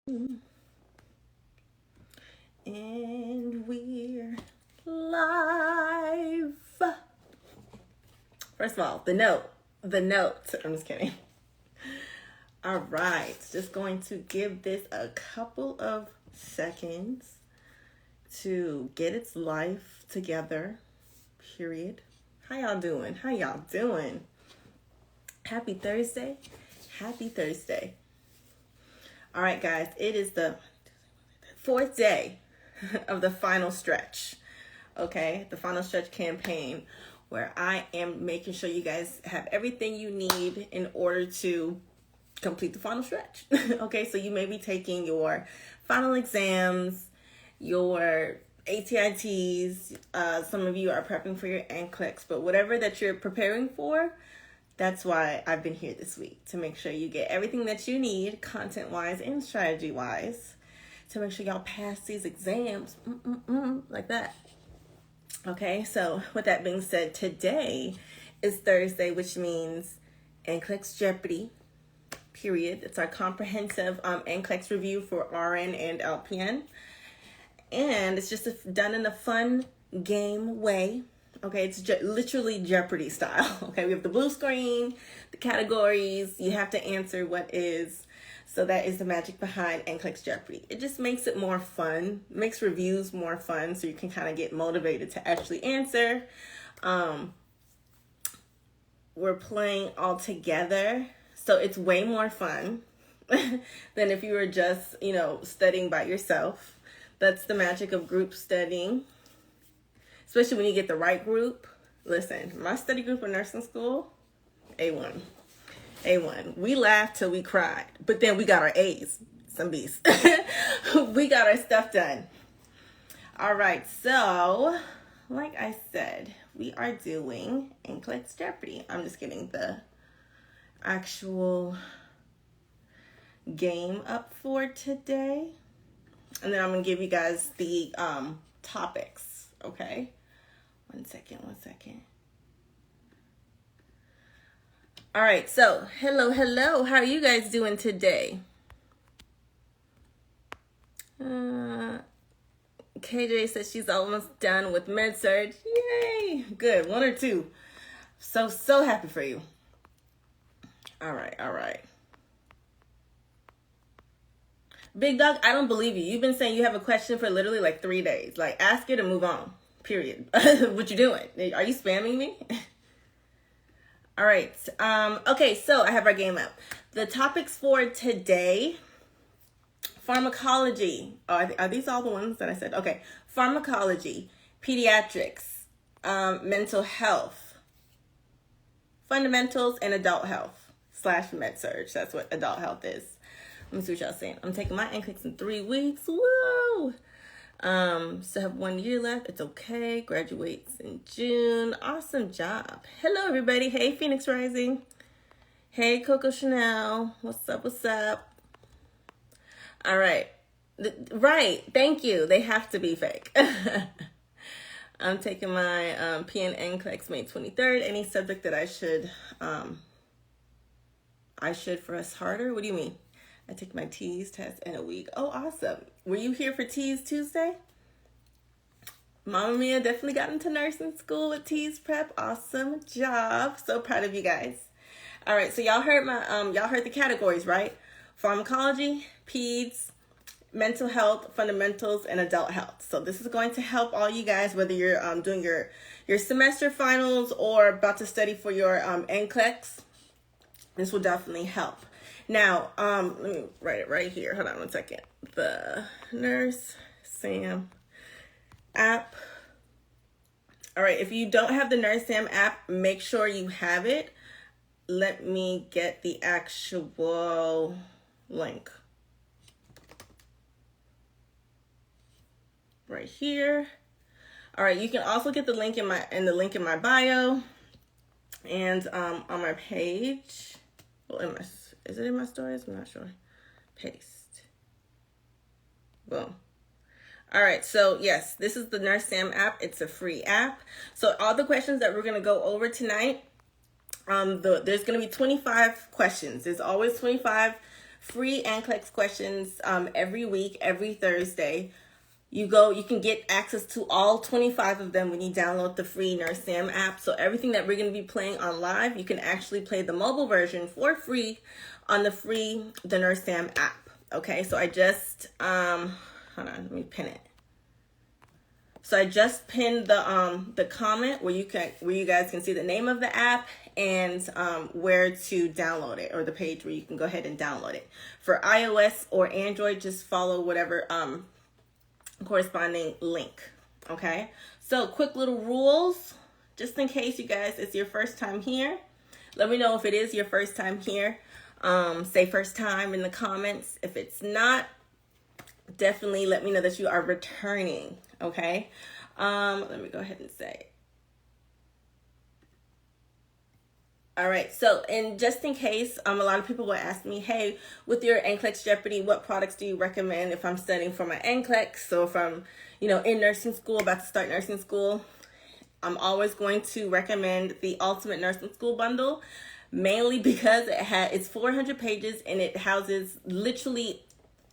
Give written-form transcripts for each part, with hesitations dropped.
And we're live. First of all, the note. I'm just kidding. All right, just going to give this a couple of seconds to get its life together, period. How y'all doing? Happy Thursday. All right, guys, it is the fourth day of the final stretch, okay? The final stretch campaign, where I am making sure you guys have everything you need in order to complete the final stretch. Okay, so you may be taking your final exams, your ATITs, some of you are prepping for your NCLEX, but whatever that you're preparing for, that's why I've been here this week, to make sure you get everything that you need, content-wise and strategy-wise, to make sure y'all pass these exams, like that. Okay, so with that being said, today is Thursday, which means NCLEX Jeopardy, period. It's our comprehensive NCLEX review for RN and LPN. And it's just done in a fun game way. Okay, it's literally Jeopardy style. Okay, we have the blue screen, the categories. You have to answer what is. So that is the magic behind NCLEX Jeopardy. It just makes it more fun, makes reviews more fun, so you can kind of get motivated to actually answer. We're playing all together, so it's way more fun than if you were just, studying by yourself. That's the magic of group studying, especially when you get the right group. Listen, my study group in nursing school, A1. We laughed till we cried, but then we got our A's, some B's. We got our stuff done. All right, so like I said, we are doing NCLEX Jeopardy. I'm just getting the actual game up for today, and then I'm gonna give you guys the topics. Okay, one second. All right, so hello. How are you guys doing today? KJ says she's almost done with med-surg. Yay! Good, 1 or 2. So happy for you. All right. Big Dog, I don't believe you. You've been saying you have a question for literally like 3 days. Like, ask it and move on, period. What you doing? Are you spamming me? All right. Okay, so I have our game up. The topics for today: pharmacology. Oh, are these all the ones that I said? Okay. Pharmacology, pediatrics, mental health, fundamentals, and adult health / med-surg. That's what adult health is. Let me see what y'all saying. I'm taking my NCLEX in 3 weeks. Woo! Still have 1 year left. It's okay. Graduates in June. Awesome job. Hello, everybody. Hey, Phoenix Rising. Hey, Coco Chanel. What's up? All right. Right. Thank you. They have to be fake. I'm taking my PN NCLEX May 23rd. Any subject that I should for us harder? What do you mean? I take my TEAS test in a week. Oh, awesome. Were you here for TEAS Tuesday? Mama Mia definitely got into nursing school with TEAS prep. Awesome job. So proud of you guys. All right, so y'all heard the categories, right? Pharmacology, peds, mental health, fundamentals, and adult health. So this is going to help all you guys, whether you're doing your semester finals or about to study for your NCLEX. This will definitely help. Now, let me write it right here. Hold on 1 second. The Nurse Sam app. All right, if you don't have the Nurse Sam app, make sure you have it. Let me get the actual link. Right here. All right, you can also get the link in my bio and on my page. Well, is it in my stories? I'm not sure. Paste. Boom. All right, so yes, this is the Nurse Sam app. It's a free app. So all the questions that we're going to go over tonight, there's going to be 25 questions. There's always 25 free NCLEX questions every week, every Thursday. You can get access to all 25 of them when you download the free Nurse Sam app. So everything that we're going to be playing on live, you can actually play the mobile version for free on the Nurse Sam app. Okay, so I just, hold on, let me pin it. So I just pinned the comment where you guys can see the name of the app and where to download it, or the page where you can go ahead and download it. For iOS or Android, just follow whatever corresponding link. Okay, so quick little rules, just in case you guys, it's your first time here. Let me know if it is your first time here. Say first time in the comments. If it's not, definitely let me know that you are returning. Okay, let me go ahead and say. All right, so just in case, a lot of people will ask me, hey, with your NCLEX Jeopardy, what products do you recommend if I'm studying for my NCLEX? So if I'm, in nursing school, about to start nursing school, I'm always going to recommend the Ultimate Nursing School Bundle, mainly because it's 400 pages and it houses literally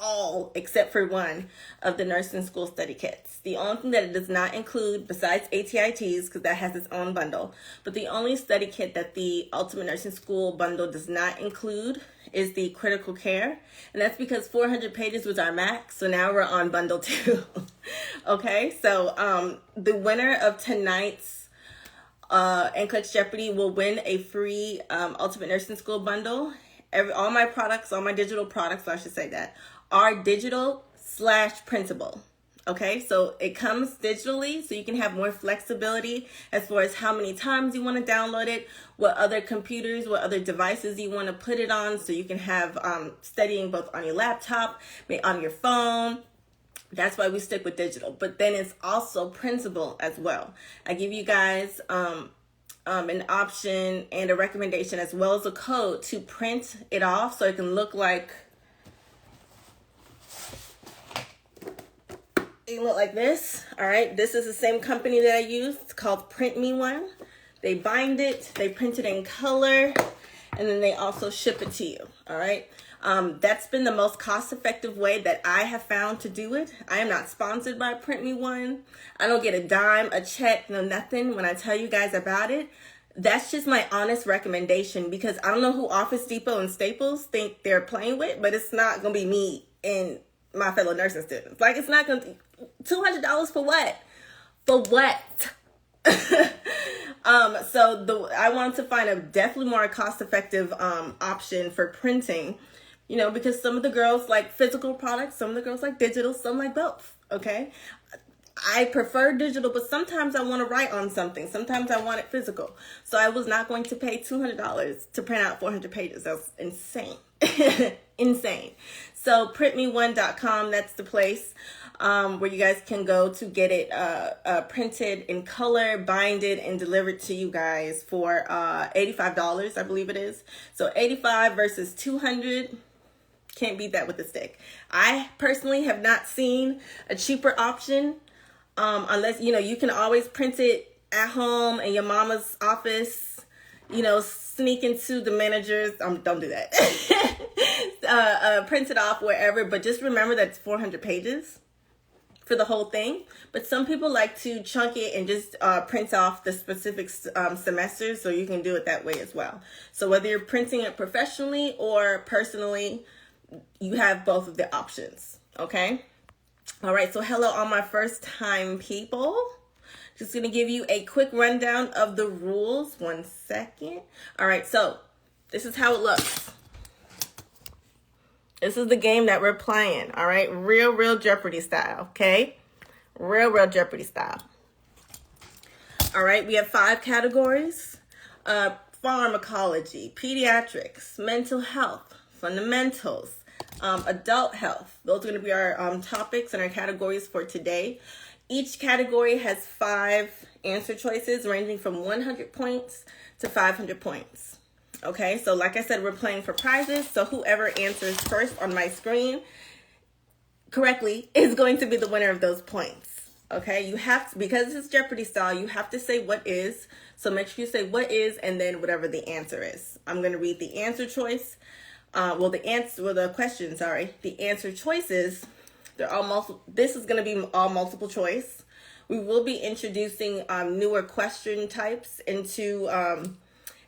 all except for one of the nursing school study kits. The only thing that it does not include, besides ATITs, because that has its own bundle, but the only study kit that the Ultimate Nursing School Bundle does not include is the critical care. And that's because 400 pages was our max, so now we're on bundle 2. Okay, so the winner of tonight's NCLEX Jeopardy will win a free Ultimate Nursing School Bundle. All my products, all my digital products, I should say that, are digital/printable. Okay, so it comes digitally, so you can have more flexibility as far as how many times you want to download it, what other computers, what other devices you want to put it on, so you can have studying both on your laptop, on your phone. That's why we stick with digital. But then it's also printable as well. I give you guys an option and a recommendation as well as a code to print it off so it can look like this. All right, this is the same company that I use. It's called Print Me One. They bind it, they print it in color, and then they also ship it to you. All right, that's been the most cost-effective way that I have found to do it. I am not sponsored by Print Me One. I don't get a dime, a check, no nothing when I tell you guys about it. That's just my honest recommendation, because I don't know who Office Depot and Staples think they're playing with, but it's not gonna be me and my fellow nursing students. Like, it's not gonna, $200 for what? For what? So I wanted to find a definitely more cost-effective option for printing, because some of the girls like physical products, some of the girls like digital, some like both. Okay, I prefer digital, but sometimes I want to write on something. Sometimes I want it physical. So I was not going to pay $200 to print out 400 pages. That's insane. Insane. So printme1.com, that's the place where you guys can go to get it printed in color, binded, and delivered to you guys for $85, I believe it is. So $85 versus $200. Can't beat that with a stick. I personally have not seen a cheaper option. Unless, you can always print it at home in your mama's office, sneak into the managers. Don't do that. Print it off wherever, but just remember that it's 400 pages for the whole thing. But some people like to chunk it and just print off the specific semesters, so you can do it that way as well. So whether you're printing it professionally or personally, you have both of the options. Okay. All right, so hello all my first time people. Just going to give you a quick rundown of the rules. 1 second. All right, so this is how it looks. This is the game that we're playing, all right? Real Jeopardy style, okay? Real Jeopardy style. All right, we have 5 categories. Pharmacology, pediatrics, mental health, fundamentals, adult health. Those are going to be our topics and our categories for today. Each category has 5 answer choices ranging from 100 points to 500 points. Okay, so like I said, we're playing for prizes. So whoever answers first on my screen correctly is going to be the winner of those points. Okay, you have to, because it's Jeopardy style, you have to say what is. So make sure you say what is and then whatever the answer is. I'm going to read the answer choice the question, sorry, the answer choices, they're all this is going to be all multiple choice. We will be introducing newer question types into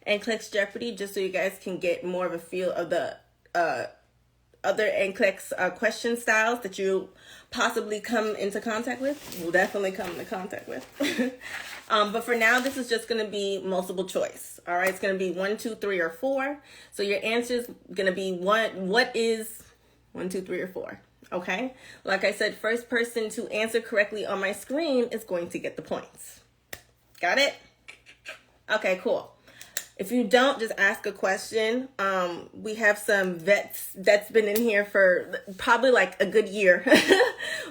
NCLEX Jeopardy, just so you guys can get more of a feel of the other NCLEX question styles that you possibly come into contact with. Will definitely come into contact with. But for now, this is just going to be multiple choice. All right, it's going to be 1, 2, 3, or 4. So your answer is going to be what is 1, 2, 3, or 4. Okay, like I said, first person to answer correctly on my screen is going to get the points. Got it? Okay, cool. If you don't, just ask a question. We have some vets that's been in here for probably like a good year.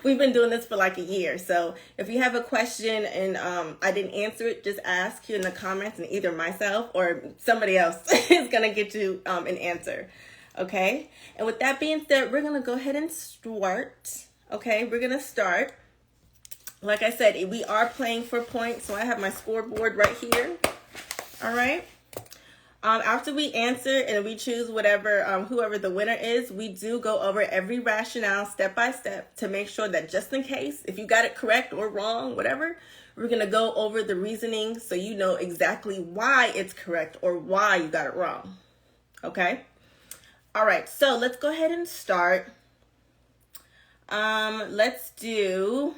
We've been doing this for like a year. So if you have a question and I didn't answer it, just ask here in the comments, and either myself or somebody else is going to get you an answer. Okay? And with that being said, we're going to go ahead and start. Okay? We're going to start. Like I said, we are playing for points, so I have my scoreboard right here. All right? After we answer and we choose whoever the winner is, we do go over every rationale step by step to make sure that just in case, if you got it correct or wrong, whatever, we're going to go over the reasoning so you know exactly why it's correct or why you got it wrong. Okay? All right, so let's go ahead and start. Let's do,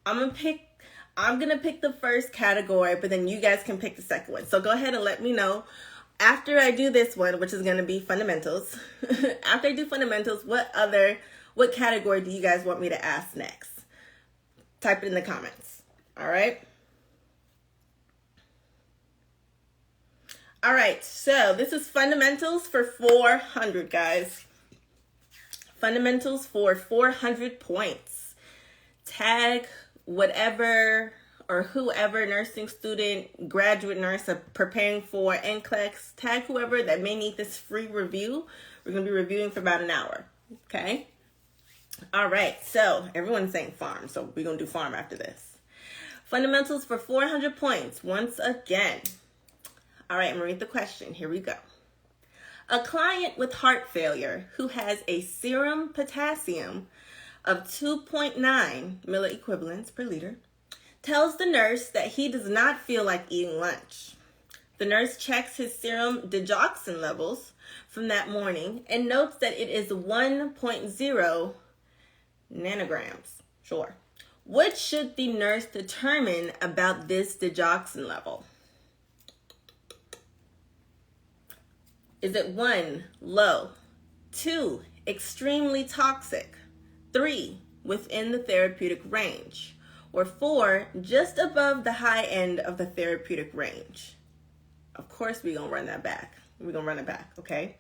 I'm going to pick the first category, but then you guys can pick the second one. So go ahead and let me know after I do this one, which is going to be fundamentals. After I do fundamentals, what category do you guys want me to ask next? Type it in the comments. All right. All right. So this is fundamentals for 400, guys. Fundamentals for 400 points. Tag whatever or whoever nursing student, graduate nurse preparing for NCLEX, tag whoever that may need this free review. We're going to be reviewing for about an hour. Okay. All right. So everyone's saying farm. So we're going to do farm after this. Fundamentals for 400 points. Once again. All right. I'm going to read the question. Here we go. A client with heart failure who has a serum potassium of 2.9 milliequivalents per liter tells the nurse that he does not feel like eating lunch. The nurse checks his serum digoxin levels from that morning and notes that it is 1.0 nanograms. Sure. What should the nurse determine about this digoxin level? Is it 1, low, 2, extremely toxic, 3, within the therapeutic range, or 4, just above the high end of the therapeutic range? Of course, we're going to run that back. We're going to run it back, okay?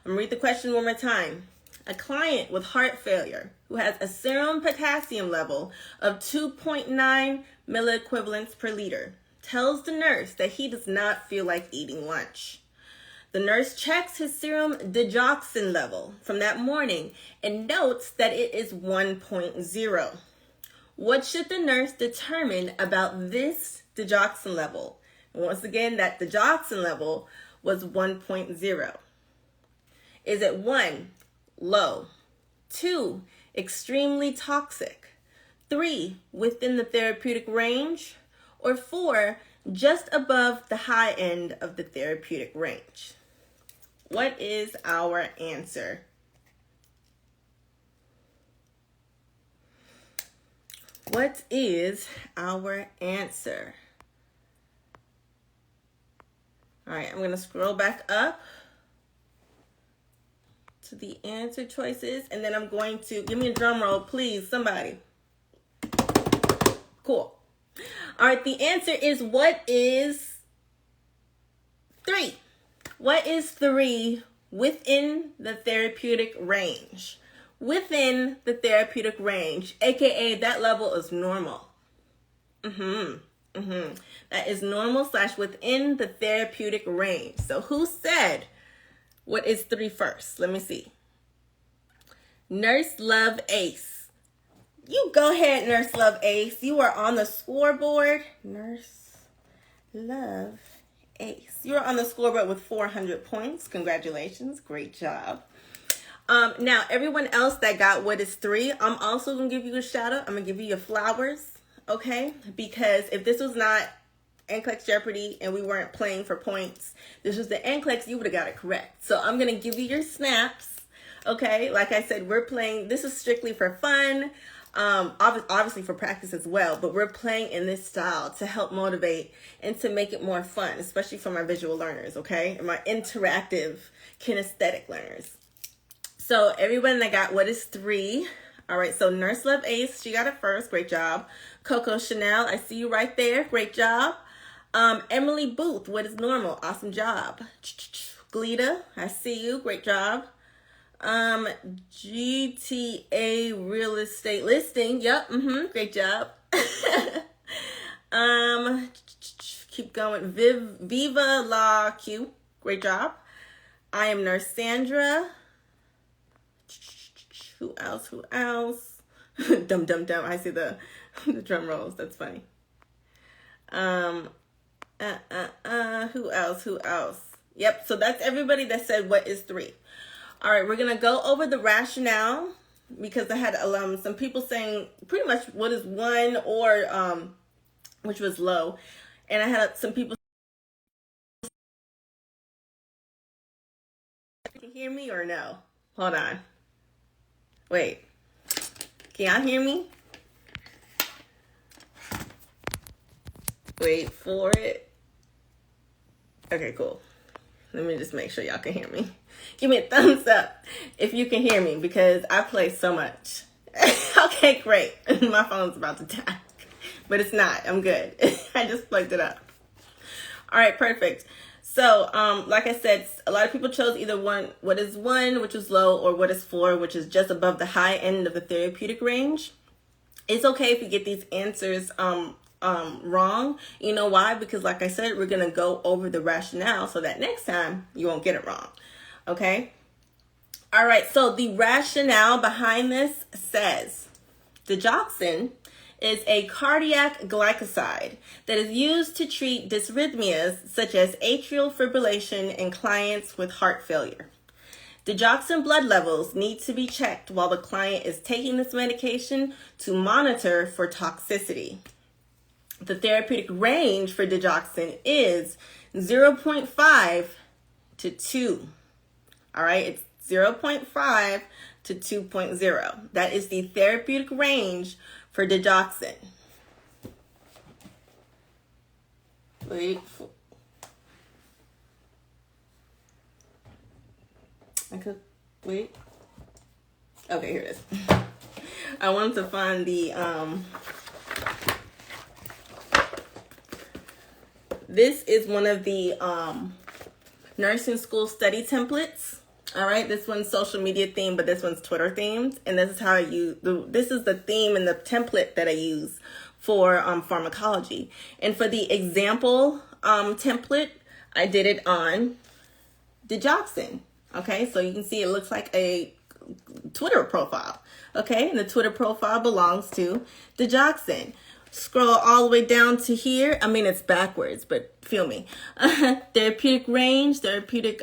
I'm going to read the question one more time. A client with heart failure who has a serum potassium level of 2.9 milliequivalents per liter tells the nurse that he does not feel like eating lunch. The nurse checks his serum digoxin level from that morning and notes that it is 1.0. What should the nurse determine about this digoxin level? And once again, that digoxin level was 1.0. Is it 1, low, 2, extremely toxic, 3, within the therapeutic range, or 4, just above the high end of the therapeutic range? What is our answer? What is our answer? All right, I'm going to scroll back up to the answer choices, and then I'm going to, give me a drum roll, please, somebody. Cool. All right, the answer is, what is 3? What is 3 within the therapeutic range? Within the therapeutic range, aka that level is normal. That is normal / within the therapeutic range. So who said what is 3 first? Let me see. Nurse Love Ace. You go ahead, Nurse Love Ace. You are on the scoreboard. Nurse Love ace. You're on the scoreboard with 400 points. Congratulations. Great job. Now, everyone else that got what is 3, I'm also going to give you a shout out. I'm going to give you your flowers, okay? Because if this was not NCLEX Jeopardy and we weren't playing for points, this was the NCLEX, you would have got it correct. So I'm going to give you your snaps, okay? Like I said, we're playing, this is strictly for fun, obviously for practice as well, but we're playing in this style to help motivate and to make it more fun, especially for my visual learners, okay? And my interactive kinesthetic learners. So everyone that got what is 3. All right, so Nurse Love Ace, she got it first. Great job. Coco Chanel, I see you right there. Great job. Emily Booth, what is normal? Awesome job. Glita, I see you. Great job. GTA Real Estate Listing. Yep. Great job. Keep going. Viva La Q. Great job. I am Nurse Sandra. Who else? Dum dum dum. I see the drum rolls. That's funny. Who else? Yep. So that's everybody that said what is 3. All right, we're gonna go over the rationale because I had some people saying pretty much what is 1 or which was low, and I had some people. Can you hear me or no? Hold on. Wait, can y'all hear me? Wait for it. Okay, cool. Let me just make sure y'all can hear me. Give me a thumbs up if you can hear me because I play so much. Okay, great. My phone's about to die, but it's not. I'm good. I just plugged it up. All right, perfect. So, like I said, a lot of people chose either what is 1, which is low, or what is 4, which is just above the high end of the therapeutic range. It's okay if you get these answers wrong. You know why? Because like I said, we're going to go over the rationale so that next time you won't get it wrong. Okay? All right, so the rationale behind this says digoxin is a cardiac glycoside that is used to treat dysrhythmias such as atrial fibrillation in clients with heart failure. Digoxin blood levels need to be checked while the client is taking this medication to monitor for toxicity. The therapeutic range for digoxin is 0.5 to 2. All right, it's 0.5 to 2.0. That is the therapeutic range for digoxin. Wait. I could wait. Okay, here it is. I wanted to find the this is one of the nursing school study templates. All right, this one's social media themed, but this one's Twitter themed, and this is how I use this is the theme and the template that I use for pharmacology. And for the example template, I did it on digoxin. Okay, so you can see it looks like a Twitter profile. Okay, and the Twitter profile belongs to digoxin. Scroll all the way down to here. I mean, it's backwards, but feel me. Therapeutic range, therapeutic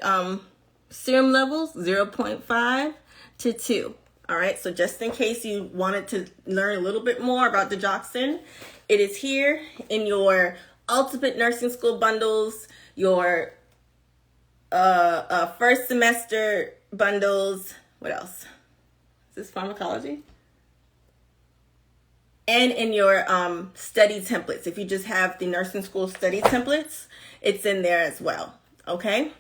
serum levels, 0.5 to 2. All right, so just in case you wanted to learn a little bit more about digoxin, it is here in your ultimate nursing school bundles, your first semester bundles. What else? Is this pharmacology? And in your study templates. If you just have the nursing school study templates, it's in there as well. Okay?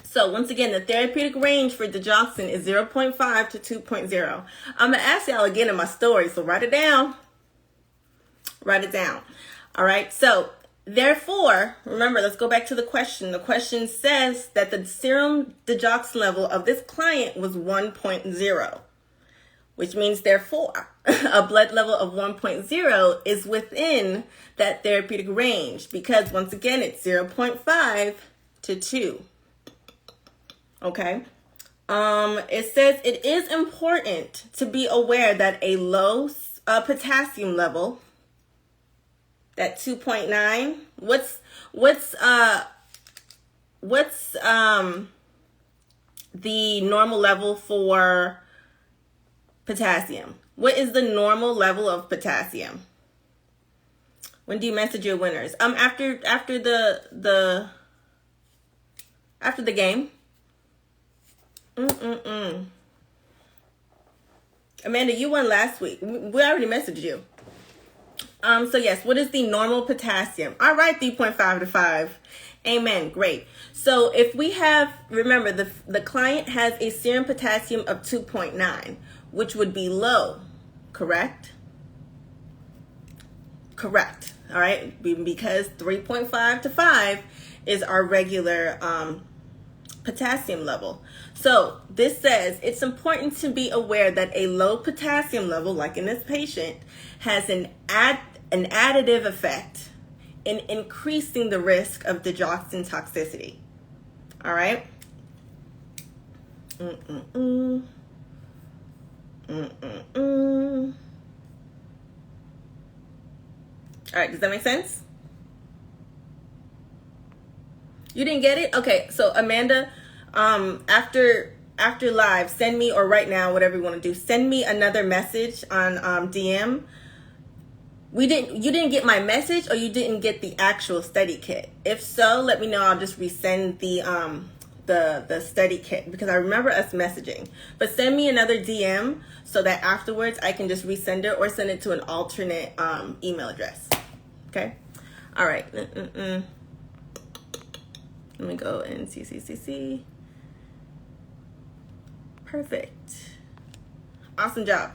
So once again, the therapeutic range for digoxin is 0.5 to 2.0. I'm going to ask y'all again in my story, so write it down. Write it down. All right? So therefore, remember, let's go back to the question. The question says that the serum digoxin level of this client was 1.0, which means therefore a blood level of 1.0 is within that therapeutic range because once again, it's 0.5 to 2. Okay. It says it is important to be aware that a low potassium level, that 2.9, what's what's the normal level for potassium? What is the normal level of potassium? When do you message your winners? After the game. Amanda, you won last week. We already messaged you. So yes, what is the normal potassium? All right, 3.5 to 5. Amen. Great. So if we have, remember, the client has a serum potassium of 2.9, which would be low, correct? Correct. All right, because 3.5 to 5 is our regular potassium level. So this says it's important to be aware that a low potassium level, like in this patient, has an additive effect in increasing the risk of digoxin toxicity. All right. All right, does that make sense? You didn't get it? Okay, so Amanda, after live, send me, or right now, whatever you want to do, send me another message on DM. You didn't get my message, or you didn't get the actual study kit? If so, let me know. I'll just resend the study kit, because I remember us messaging. But send me another DM so that afterwards I can just resend it or send it to an alternate email address. Okay? All right. Let me go and see. Perfect. Awesome job.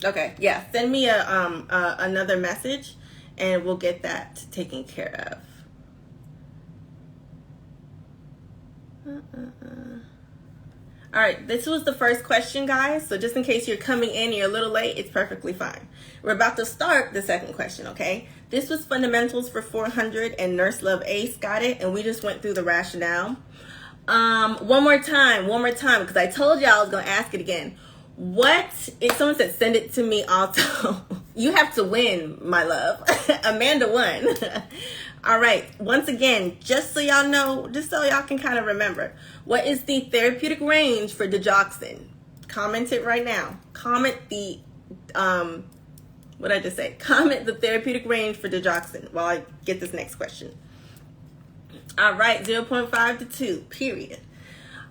Okay, yeah. Send me another message, and we'll get that taken care of. All right, this was the first question, guys. So just in case you're coming in and you're a little late, it's perfectly fine. We're about to start the second question, okay? This was fundamentals for 400, and Nurse Love Ace got it, and we just went through the rationale. One more time, because I told you I was going to ask it again. What, if someone said send it to me also, you have to win, my love. Amanda won. All right, once again, just so y'all know, just so y'all can kind of remember, what is the therapeutic range for digoxin? Comment it right now. Comment the, what did I just say? Comment the therapeutic range for digoxin while I get this next question. All right, 0.5 to 2, period.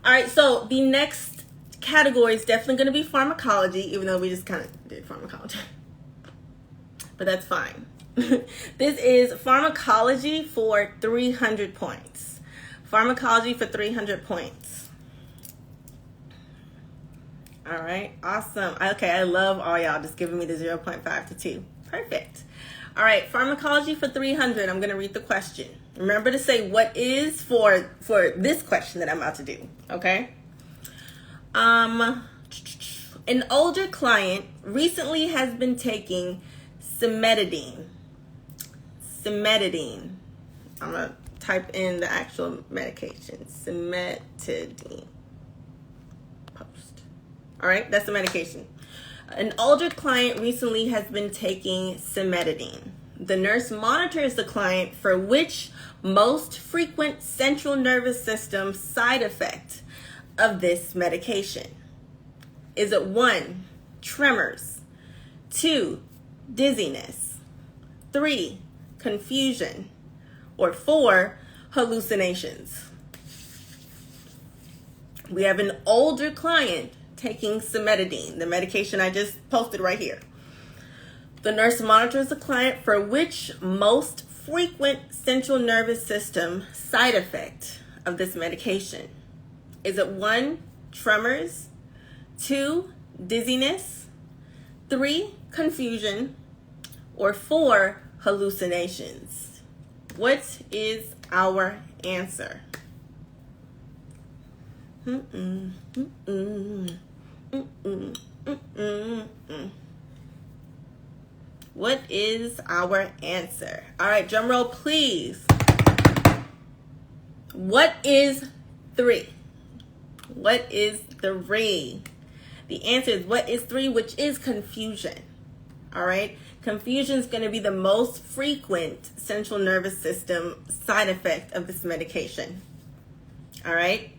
All right, so the next category is definitely going to be pharmacology, even though we just kind of did pharmacology. But that's fine. This is pharmacology for 300 points. Pharmacology for 300 points. All right, awesome. Okay, I love all y'all just giving me the 0.5 to 2. Perfect. All right, pharmacology for 300. I'm going to read the question. Remember to say what is for this question that I'm about to do, okay? An older client recently has been taking cimetidine. I'm going to type in the actual medication. Cimetidine. Post. All right, that's the medication. An older client recently has been taking cimetidine. The nurse monitors the client for which most frequent central nervous system side effect of this medication. Is it 1, tremors, 2, dizziness, 3, confusion, or 4, hallucinations? We have an older client taking cimetidine, the medication I just posted right here. The nurse monitors the client for which most frequent central nervous system side effect of this medication. Is it 1, tremors, 2, dizziness, 3, confusion, or 4, hallucinations? What is our answer? What is our answer? All right, drum roll, please. What is 3? What is 3? The answer is what is 3, which is confusion. All right. Confusion is going to be the most frequent central nervous system side effect of this medication. All right.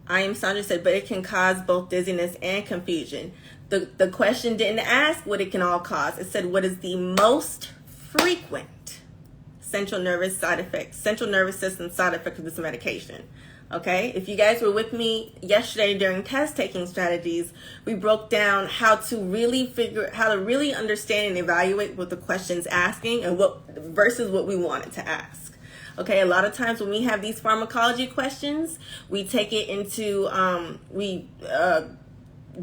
I am Sandra said, but it can cause both dizziness and confusion. The question didn't ask what it can all cause. It said, what is the most frequent central nervous system side effect of this medication? Okay, if you guys were with me yesterday during test taking strategies, we broke down how to really understand and evaluate what the question's asking and versus what we wanted to ask. Okay, a lot of times when we have these pharmacology questions, we take it into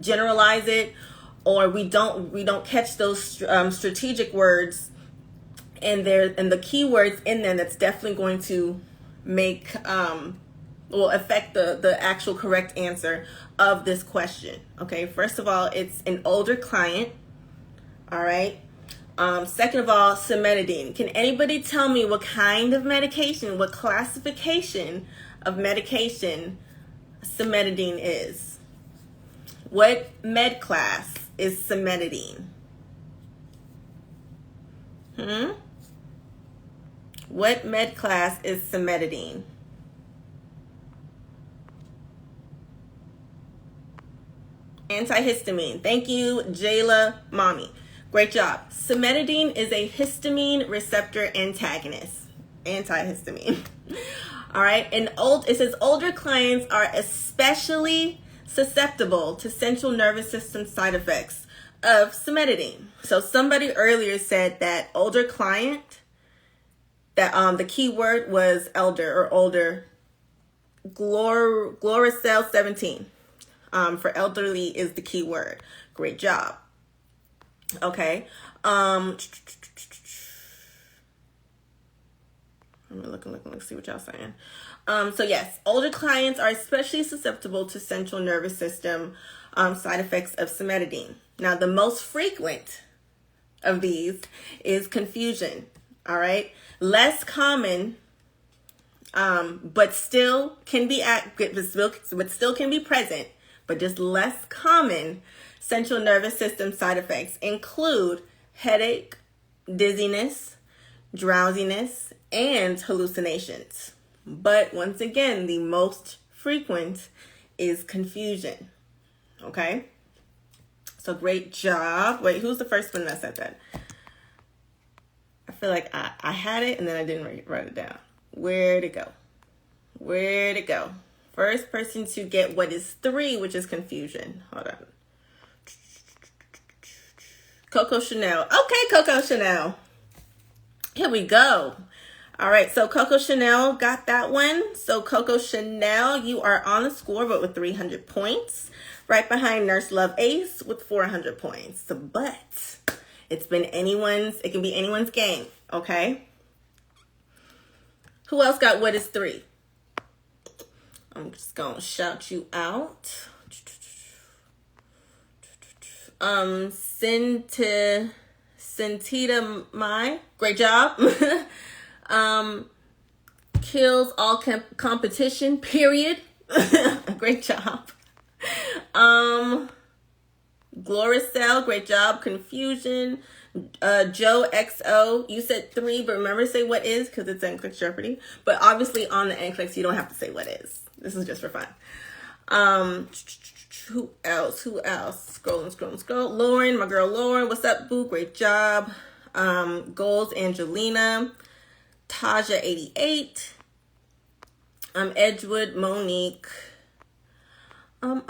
generalize it, or we don't catch those strategic words and the keywords in there that's definitely going to make will affect the actual correct answer of this question. Okay, first of all, it's an older client. All right. Second of all, cimetidine. Can anybody tell me what kind of medication, what classification of medication cimetidine is? What med class is cimetidine? What med class is cimetidine? Antihistamine. Thank you, Jayla Mommy. Great job. Cimetidine is a histamine receptor antagonist. Antihistamine. All right. It says older clients are especially susceptible to central nervous system side effects of cimetidine. So somebody earlier said that older client, that the key word was elder or older. Gloricel 17. For elderly is the key word. Great job. Okay. I'm looking, see what y'all saying. So yes, older clients are especially susceptible to central nervous system side effects of cimetidine. Now, the most frequent of these is confusion. All right. Less common, but still can be present, but just less common central nervous system side effects include headache, dizziness, drowsiness, and hallucinations. But once again, the most frequent is confusion. Okay? So great job. Wait, who's the first one that said that? I feel like I had it and then I didn't write it down. Where'd it go? First person to get what is 3, which is confusion. Hold on. Coco Chanel. Okay, Coco Chanel. Here we go. All right, so Coco Chanel got that one. So Coco Chanel, you are on the scoreboard with 300 points. Right behind Nurse Love Ace with 400 points. But it can be anyone's game, okay? Who else got what is 3? I'm just gonna shout you out. Sintita Mai, great job. Kills all competition, period. Great job. Gloricel, great job. Confusion. Joe XO, you said 3, but remember to say what is, because it's NCLEX Jeopardy. But obviously on the NCLEX, you don't have to say what is. This is just for fun. Who else? Scroll. Lauren, my girl Lauren. What's up, boo? Great job. Goals, Angelina. Taja, 88. Edgewood, Monique. Look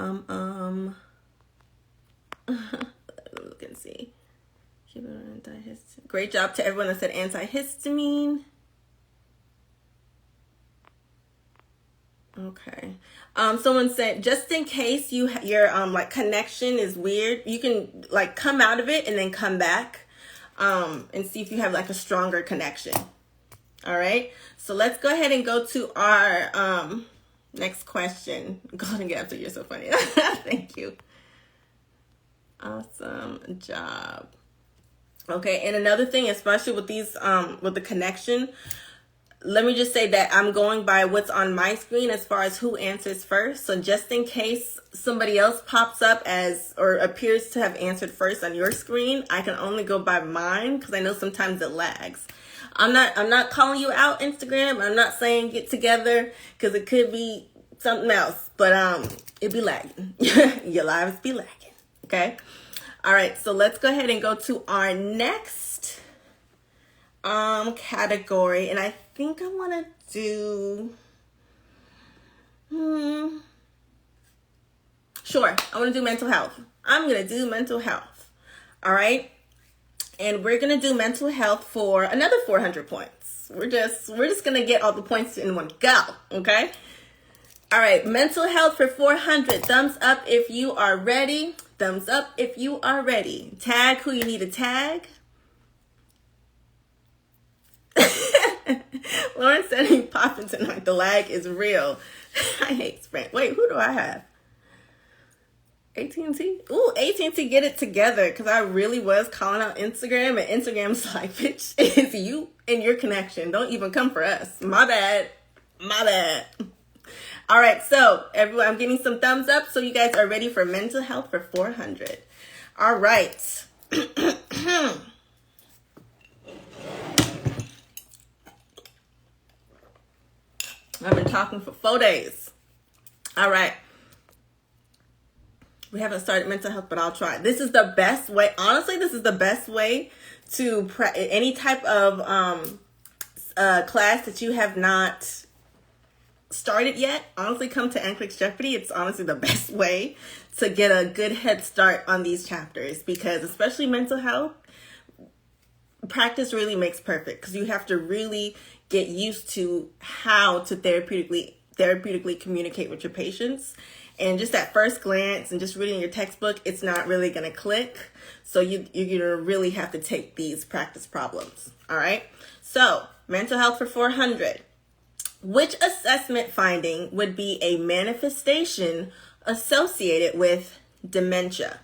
and see. Great job to everyone that said antihistamine. Okay. Someone said, just in case your connection is weird, you can come out of it and then come back and see if you have a stronger connection. All right. So let's go ahead and go to our next question. Golden Gapster, you're so funny. Thank you. Awesome job. Okay, and another thing, especially with these with the connection, let me just say that I'm going by what's on my screen as far as who answers first. So just in case somebody else pops up as or appears to have answered first on your screen, I can only go by mine because I know sometimes it lags. I'm not calling you out, Instagram. I'm not saying get together because it could be something else, but it be lagging. Your lives be lagging. Okay. All right. So let's go ahead and go to our next category, and I think I want to do sure, I want to do mental health. I'm going to do mental health. All right. And we're going to do mental health for another 400 points. We're just going to get all the points in one go. Okay. All right. Mental health for 400. Thumbs up if you are ready. Thumbs up if you are ready. Tag who you need to tag. Lauren said he popping tonight. The lag is real. I hate Sprint. Wait, who do I have? AT&T? Ooh, AT&T, get it together, because I really was calling out Instagram, and Instagram's like, bitch, it's you and your connection. Don't even come for us. My bad. My bad. All right, so everyone, I'm getting some thumbs up, so you guys are ready for mental health for 400. All right. I've been talking for 4 days. All right. We haven't started mental health, but I'll try. This is the best way. Honestly, this is the best way to any type of class that you have not started yet. Honestly, come to NCLEX Jeopardy. It's honestly the best way to get a good head start on these chapters, because especially mental health, practice really makes perfect, because you have to really get used to how to therapeutically communicate with your patients. And just at first glance and just reading your textbook, it's not really going to click. So you're going to really have to take these practice problems. All right. So mental health for 400. Which assessment finding would be a manifestation associated with dementia?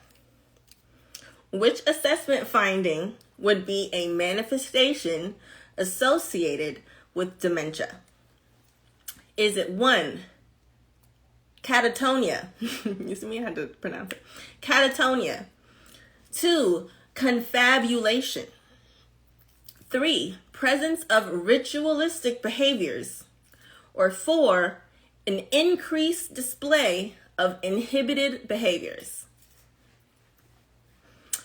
Which assessment finding would be a manifestation associated with dementia? Is it 1, catatonia? You see me? I had to pronounce it. Catatonia. 2, confabulation. 3, presence of ritualistic behaviors. Or 4, an increased display of inhibited behaviors.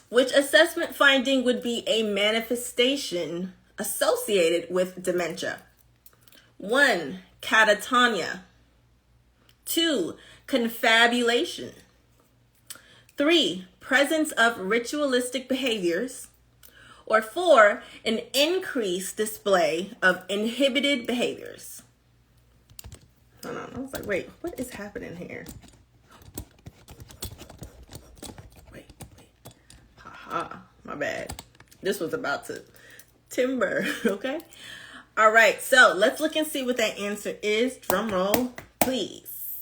Which assessment finding would be a manifestation associated with dementia? 1, catatonia. 2, confabulation. 3, presence of ritualistic behaviors. Or 4, an increased display of inhibited behaviors. Hold on, I was like, wait, what is happening here? Wait. Haha, my bad. This was about to timber, okay? All right, so let's look and see what that answer is. Drum roll, please.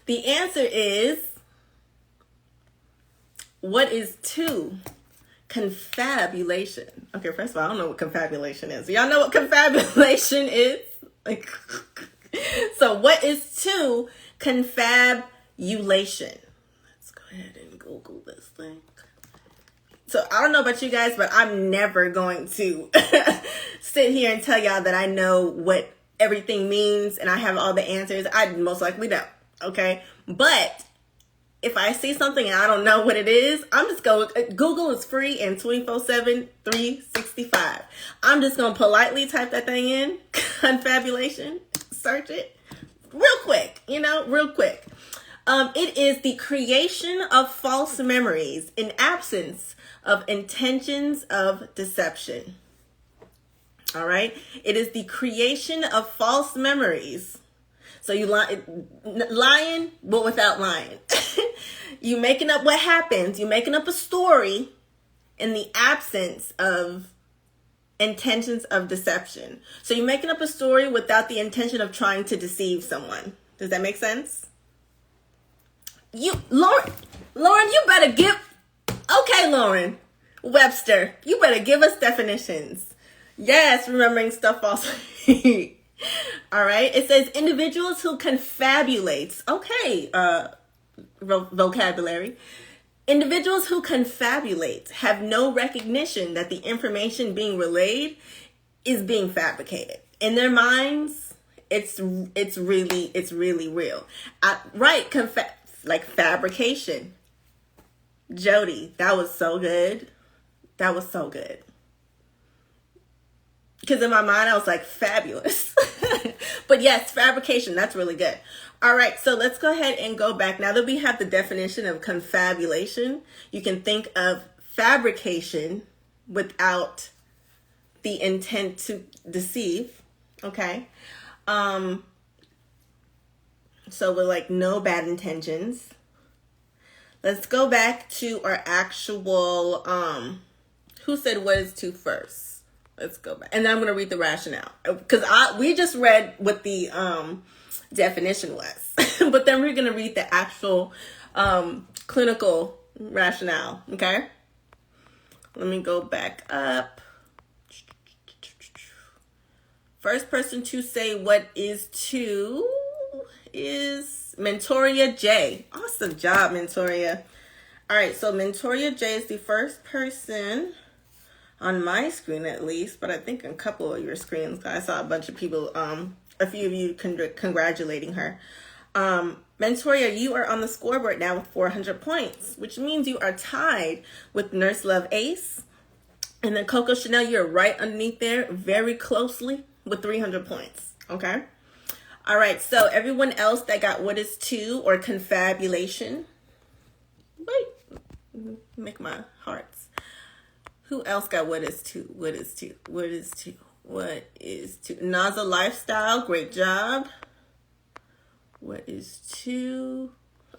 The answer is, what is 2? Confabulation. Okay, first of all, I don't know what confabulation is. Y'all know what confabulation is? Like, so what is 2? Confabulation. Let's go ahead and Google this thing. So I don't know about you guys, but I'm never going to sit here and tell y'all that I know what everything means and I have all the answers. I most likely don't. Okay. But if I see something and I don't know what it is, I'm just going, Google is free and 24/7, 365. I'm just going to politely type that thing in, confabulation, search it real quick, real quick. It is the creation of false memories in absence of intentions of deception. All right. It is the creation of false memories. So you lying, but without lying. You making up what happens. You making up a story in the absence of intentions of deception. So you're making up a story without the intention of trying to deceive someone. Does that make sense? Lauren, you better give. Okay, Lauren. Webster, you better give us definitions. Yes, remembering stuff also. All right. It says individuals who confabulate. Okay. Vocabulary. Individuals who confabulate have no recognition that the information being relayed is being fabricated. In their minds, it's really real. Right. Like fabrication. Jody, that was so good. That was so good. Because in my mind, I was like, fabulous. But yes, fabrication, that's really good. All right, so let's go ahead and go back. Now that we have the definition of confabulation, you can think of fabrication without the intent to deceive, okay? So with like no bad intentions. Let's go back to our actual, who said what is to first? Let's go back. And then I'm going to read the rationale. Because we just read what the definition was. But then we're going to read the actual clinical rationale. Okay? Let me go back up. First person to say what is to is Mentoria J. Awesome job, Mentoria. All right, so Mentoria J is the first person on my screen, at least, but I think a couple of your screens. I saw a bunch of people, a few of you congratulating her. Mentoria, you are on the scoreboard now with 400 points, which means you are tied with Nurse Love Ace. And then Coco Chanel, you're right underneath there, very closely with 300 points. Okay? All right, so everyone else that got what is to or confabulation. Wait, make my hearts. Who else got what is to? What is to? What is to? What is to? Naza Lifestyle, great job. What is to?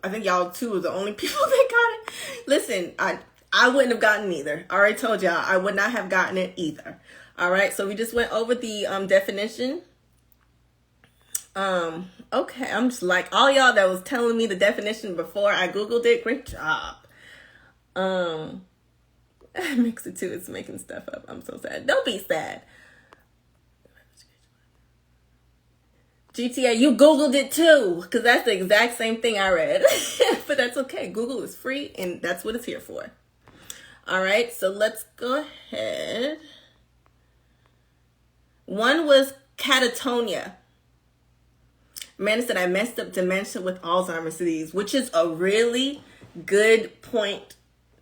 I think y'all two are the only people that got it. Listen, I wouldn't have gotten either. I already told y'all I would not have gotten it either. All right, so we just went over the definition. Okay, I'm just like all y'all that was telling me the definition before I Googled it. Great job. Mix it too. It's making stuff up. I'm so sad. Don't be sad. GTA, you Googled it too, because that's the exact same thing I read. But that's okay. Google is free, and that's what it's here for. All right, so let's go ahead. One was catatonia. Amanda said, I messed up dementia with Alzheimer's disease, which is a really good point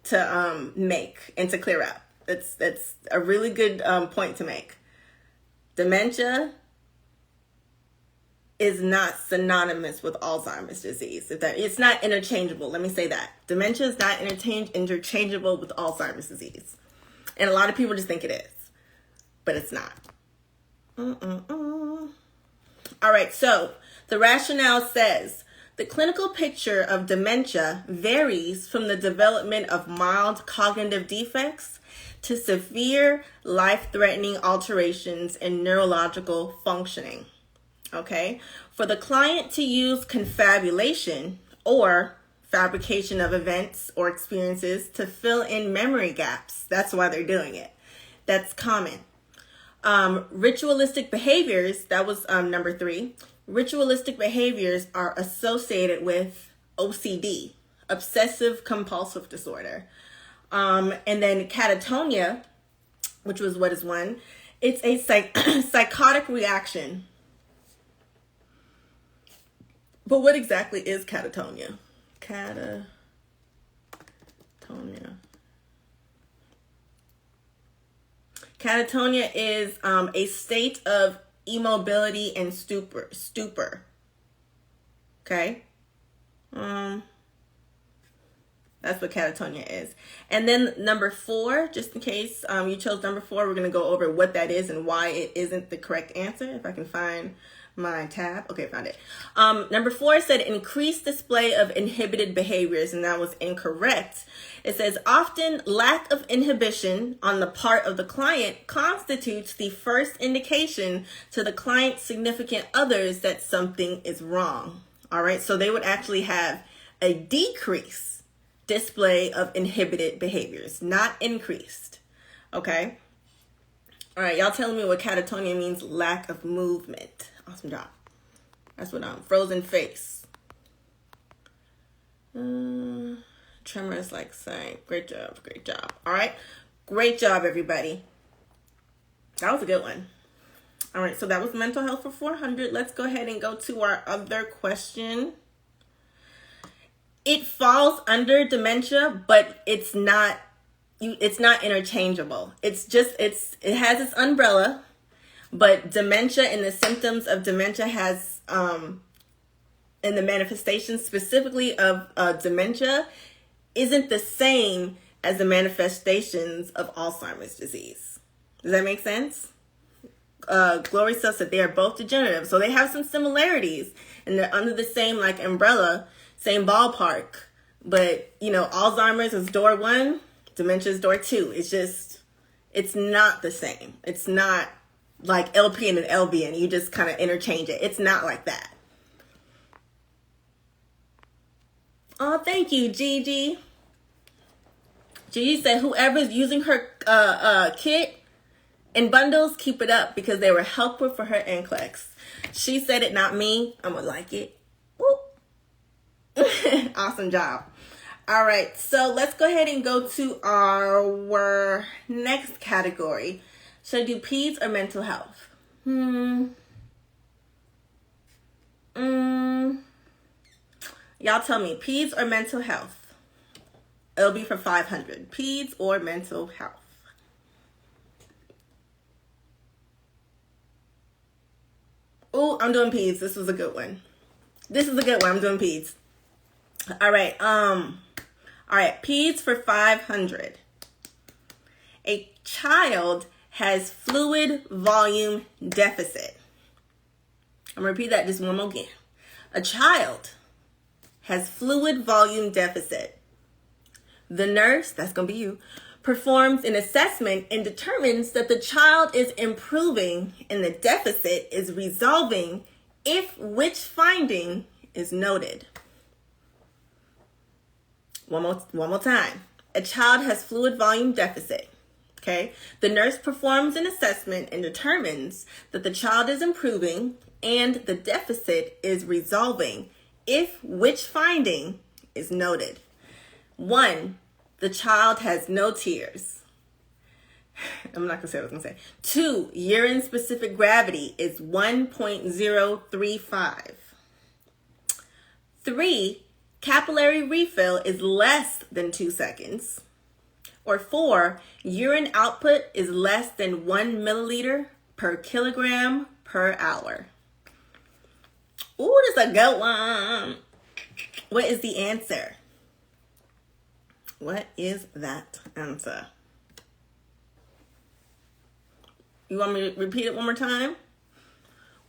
to make and to clear up. That's a really good point to make. Dementia is not synonymous with Alzheimer's disease. It's not interchangeable. Let me say that. Dementia is not interchangeable with Alzheimer's disease. And a lot of people just think it is. But it's not. All right, so the rationale says, the clinical picture of dementia varies from the development of mild cognitive defects to severe life-threatening alterations in neurological functioning. Okay? For the client to use confabulation or fabrication of events or experiences to fill in memory gaps, that's why they're doing it. That's common. Ritualistic behaviors, that was number 3. Ritualistic behaviors are associated with OCD, obsessive compulsive disorder. And then catatonia, which was what is 1, it's a psychotic reaction. But what exactly is catatonia? Catatonia. Catatonia is a state of immobility and stupor. Okay? That's what catatonia is. And then number 4, just in case you chose number 4, we're going to go over what that is and why it isn't the correct answer. If I can find my tab. Okay, found it. Number 4 said increased display of inhibited behaviors, and that was incorrect. It says often lack of inhibition on the part of the client constitutes the first indication to the client's significant others that something is wrong. All right, so they would actually have a decrease display of inhibited behaviors, not increased. Okay? All right, y'all telling me what catatonia means? Lack of movement. Awesome job. That's what frozen face. Tremors, like saying, great job, great job. All right, great job, everybody. That was a good one. All right, so that was mental health for 400. Let's go ahead and go to our other question. It falls under dementia, but it's not interchangeable. It has its umbrella, but dementia and the symptoms of dementia has and the manifestations specifically of dementia isn't the same as the manifestations of Alzheimer's disease. Does that make sense? Glory says that they are both degenerative, so they have some similarities and they're under the same like umbrella, same ballpark. But Alzheimer's is door 1, dementia is door 2. It's not the same. It's not like LP and LB and you just kind of interchange it. It's not like that. Oh, thank you, Gigi. Gigi said whoever's using her kit in bundles, keep it up because they were helpful for her NCLEX. She said it, not me. I'm gonna like it. Woo. Awesome job. All right, so let's go ahead and go to our next category. Should I do peds or mental health? Y'all tell me, peds or mental health? It'll be for 500. Peds or mental health? Oh, I'm doing peds. This was a good one. I'm doing peds. All right. Peds for 500. A child has fluid volume deficit. I'm going to repeat that just one more again. A child has fluid volume deficit. The nurse, that's going to be you, performs an assessment and determines that the child is improving and the deficit is resolving if which finding is noted. One more time. A child has fluid volume deficit. Okay. The nurse performs an assessment and determines that the child is improving and the deficit is resolving if which finding is noted. 1, the child has no tears. I'm not going to say what I was going to say. 2, urine specific gravity is 1.035. 3, capillary refill is less than 2 seconds. Or 4, urine output is less than 1 milliliter per kilogram per hour. Ooh, that's a good one. What is the answer? What is that answer? You want me to repeat it one more time?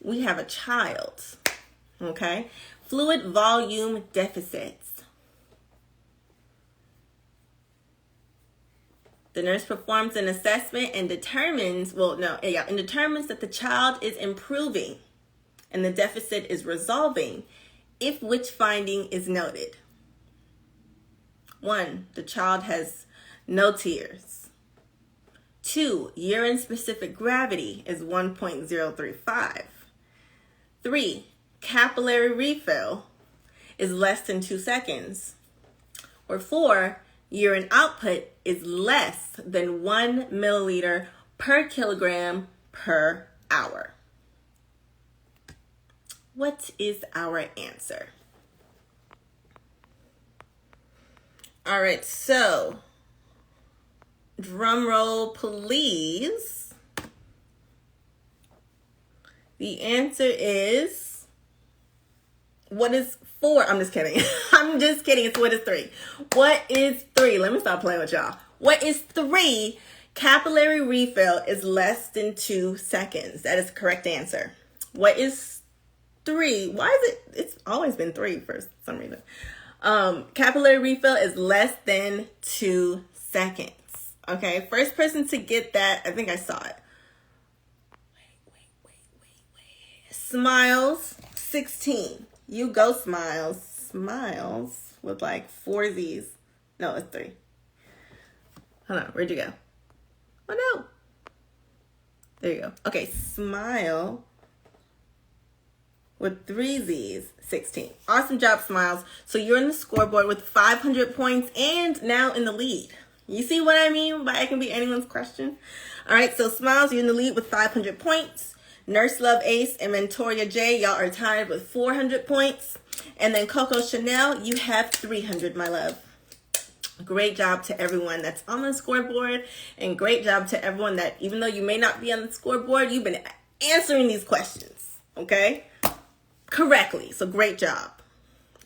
We have a child, okay? Fluid volume deficits. The nurse performs an assessment and determines that the child is improving and the deficit is resolving if which finding is noted. 1, the child has no tears. 2, urine specific gravity is 1.035. 3, capillary refill is less than 2 seconds. Or 4, urine output is less than 1 milliliter per kilogram per hour. What is our answer? All right, so drum roll, please. The answer is, what is 4? I'm just kidding. I'm just kidding. It's what is 3. What is 3? Let me stop playing with y'all. What is 3? Capillary refill is less than 2 seconds. That is the correct answer. What is 3? Why is it? It's always been 3 for some reason. Capillary refill is less than 2 seconds. Okay, first person to get that, I think I saw it. Wait. Smiles, 16. You go, Smiles. Smiles with like 4 Z's. No, it's 3. Hold on, where'd you go? Oh no. There you go. Okay, smile with 3 Z's, 16. Awesome job, Smiles. So you're in the scoreboard with 500 points and now in the lead. You see what I mean by it can be anyone's question? All right, so Smiles, you're in the lead with 500 points. Nurse Love Ace and Mentoria J, y'all are tied with 400 points. And then Coco Chanel, you have 300, my love. Great job to everyone that's on the scoreboard, and great job to everyone that, even though you may not be on the scoreboard, you've been answering these questions, okay? Correctly. So great job.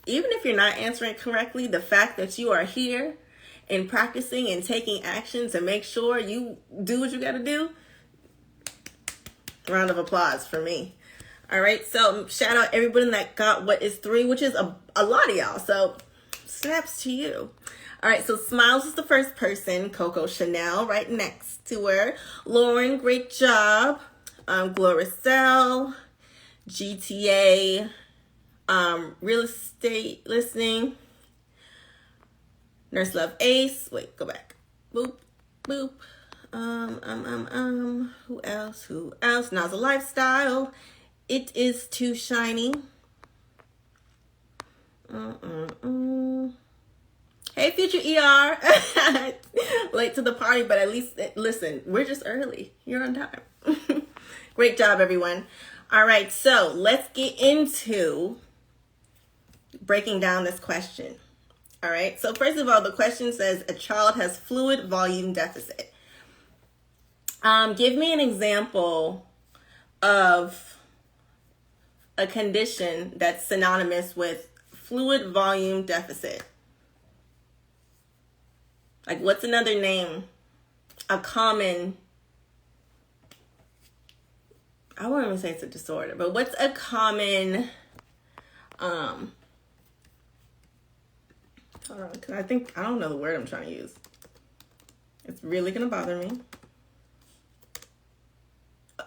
Even if you're not answering correctly, the fact that you are here and practicing and taking action to make sure you do what you got to do, round of applause for me. All right, so shout out everybody that got what is 3, which is a lot of y'all. So snaps to you. All right, so Smiles is the first person. Coco Chanel right next to her. Lauren, great job. Gloricel, GTA, Real Estate Listening, Nurse Love Ace. Wait, go back. Boop, boop. Who else? Now's a Lifestyle. It is Too Shiny. Hey, Future ER. Late to the party, but at least, listen, we're just early. You're on time. Great job, everyone. All right, so let's get into breaking down this question. All right, so first of all, the question says a child has fluid volume deficit. Give me an example of a condition that's synonymous with fluid volume deficit. Like, what's another name? A common, I won't even say it's a disorder, but what's a common, hold on, because I don't know the word I'm trying to use. It's really going to bother me.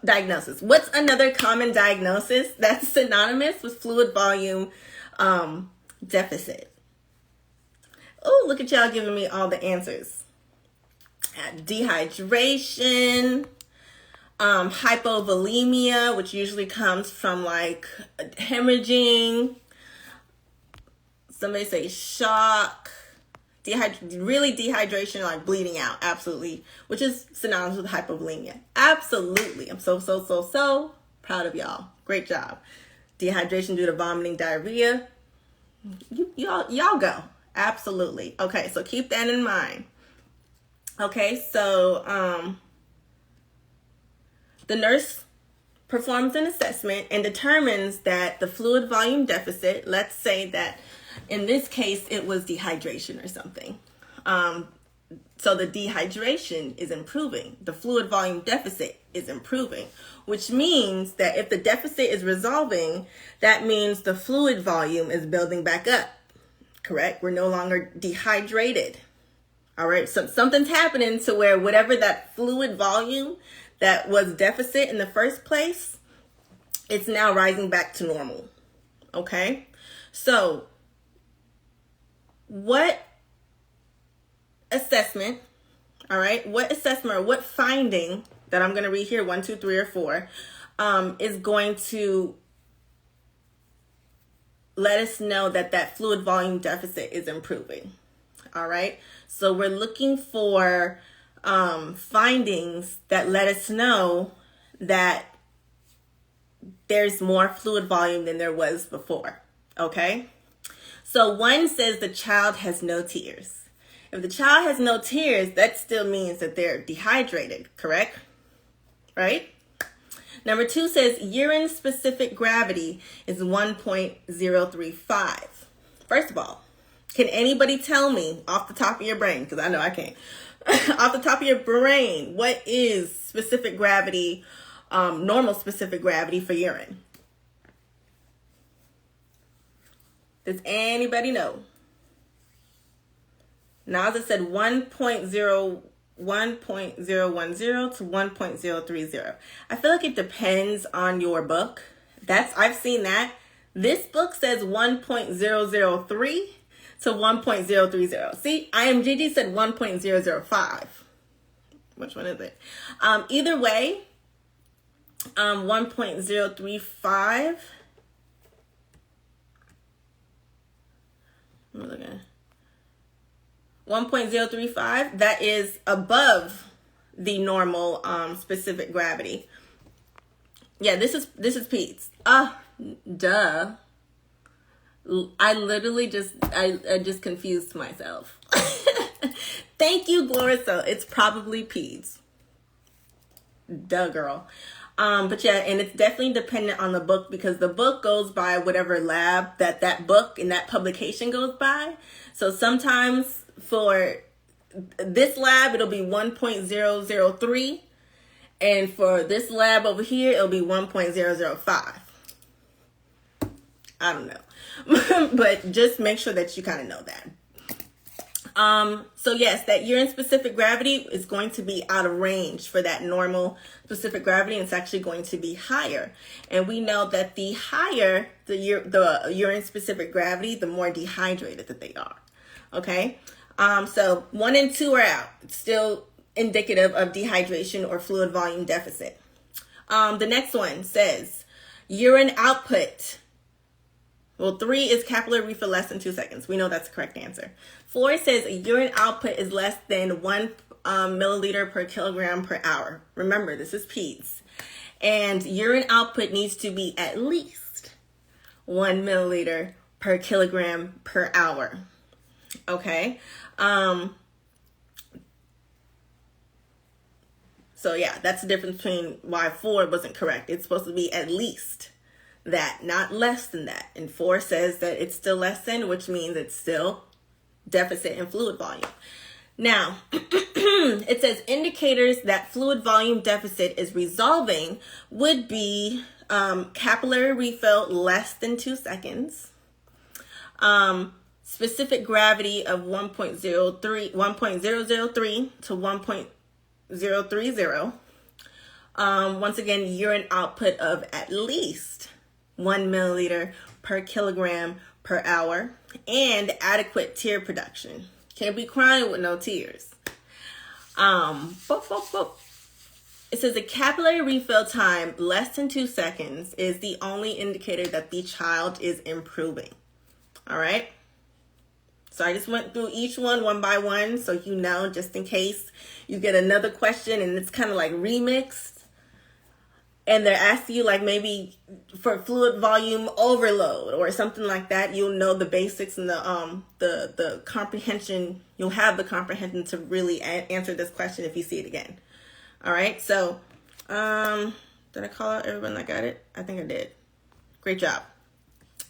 Diagnosis. What's another common diagnosis that's synonymous with fluid volume deficit? Oh, look at y'all giving me all the answers. Dehydration, hypovolemia, which usually comes from like hemorrhaging. Somebody say shock. Dehydration, like bleeding out, absolutely, which is synonymous with hypovolemia. Absolutely. I'm so proud of y'all. Great job. Dehydration due to vomiting, diarrhea. Y'all go. Absolutely. Okay, so keep that in mind. Okay, so the nurse performs an assessment and determines that the fluid volume deficit, let's say that in this case it was dehydration or something. So the dehydration is improving. The fluid volume deficit is improving, which means that if the deficit is resolving, that means the fluid volume is building back up. Correct? We're no longer dehydrated. All right. So something's happening to where whatever that fluid volume that was deficit in the first place, it's now rising back to normal. Okay. So what assessment, all right, what assessment or what finding that I'm going to read here, 1, 2, 3, or 4, is going to let us know that that fluid volume deficit is improving. All right. So we're looking for findings that let us know that there's more fluid volume than there was before. Okay. So 1 says the child has no tears. If the child has no tears, that still means that they're dehydrated, correct? Right? Number 2 says urine specific gravity is 1.035. First of all, can anybody tell me off the top of your brain, because I know I can't, off the top of your brain, what is specific gravity, normal specific gravity for urine? Does anybody know? Naza said 1.1010 to 1.030. I feel like it depends on your book. I've seen that. This book says 1.003. to 1.030. See, IMGG said 1.005. Which one is it? Either way, 1.035. I'm looking. 1.035, that is above the normal specific gravity. Yeah, this is Pete's. Duh. I literally I just confused myself. Thank you, Glorissa. It's probably Pete's. Duh, girl. But yeah, and it's definitely dependent on the book, because the book goes by whatever lab that book and that publication goes by. So sometimes for this lab, it'll be 1.003. And for this lab over here, it'll be 1.005. I don't know. But just make sure that you kind of know that. So yes, that urine specific gravity is going to be out of range for that normal specific gravity, and it's actually going to be higher. And we know that the higher the urine specific gravity, the more dehydrated that they are. Okay. So 1 and 2 are out. It's still indicative of dehydration or fluid volume deficit. The next one says urine output. Well, 3 is capillary refill less than 2 seconds. We know that's the correct answer. 4 says urine output is less than 1 milliliter per kilogram per hour. Remember, this is Pete's. And urine output needs to be at least 1 milliliter per kilogram per hour. Okay. So yeah, that's the difference between why 4 wasn't correct. It's supposed to be at least that, not less than that. And 4 says that it's still less than, which means it's still deficit in fluid volume. Now, it says indicators that fluid volume deficit is resolving would be capillary refill less than 2 seconds, specific gravity of 1.003 to 1.030. Once again, urine output of at least 1 milliliter per kilogram per hour, and adequate tear production. Can't be crying with no tears. It says a capillary refill time less than 2 seconds is the only indicator that the child is improving. All right. So I just went through each one by one, so you know, just in case you get another question and it's kind of like remixed, and they're asking you like maybe for fluid volume overload or something like that, you'll know the basics and the comprehension. You'll have the comprehension to really answer this question if you see it again. All right. So, did I call out everyone that got it? I think I did. Great job.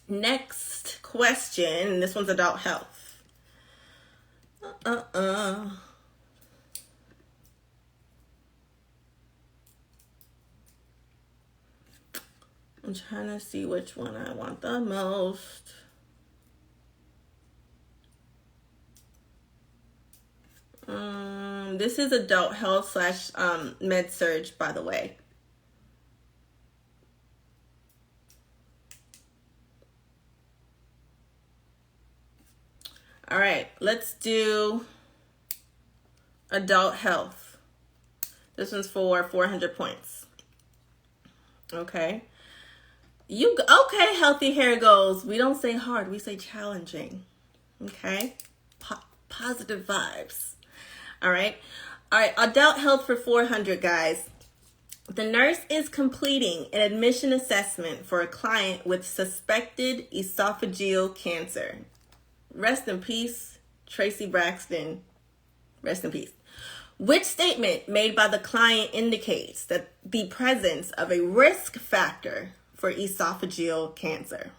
Next question, and this one's adult health. I'm trying to see which one I want the most. This is adult health / med surge, by the way. All right, let's do adult health. This one's for 400 points. Okay. Okay, healthy hair goals. We don't say hard, we say challenging. Okay? Positive vibes. All right, adult health for 400, guys. The nurse is completing an admission assessment for a client with suspected esophageal cancer. Rest in peace, Tracy Braxton. Rest in peace. Which statement made by the client indicates that the presence of a risk factor for esophageal cancer?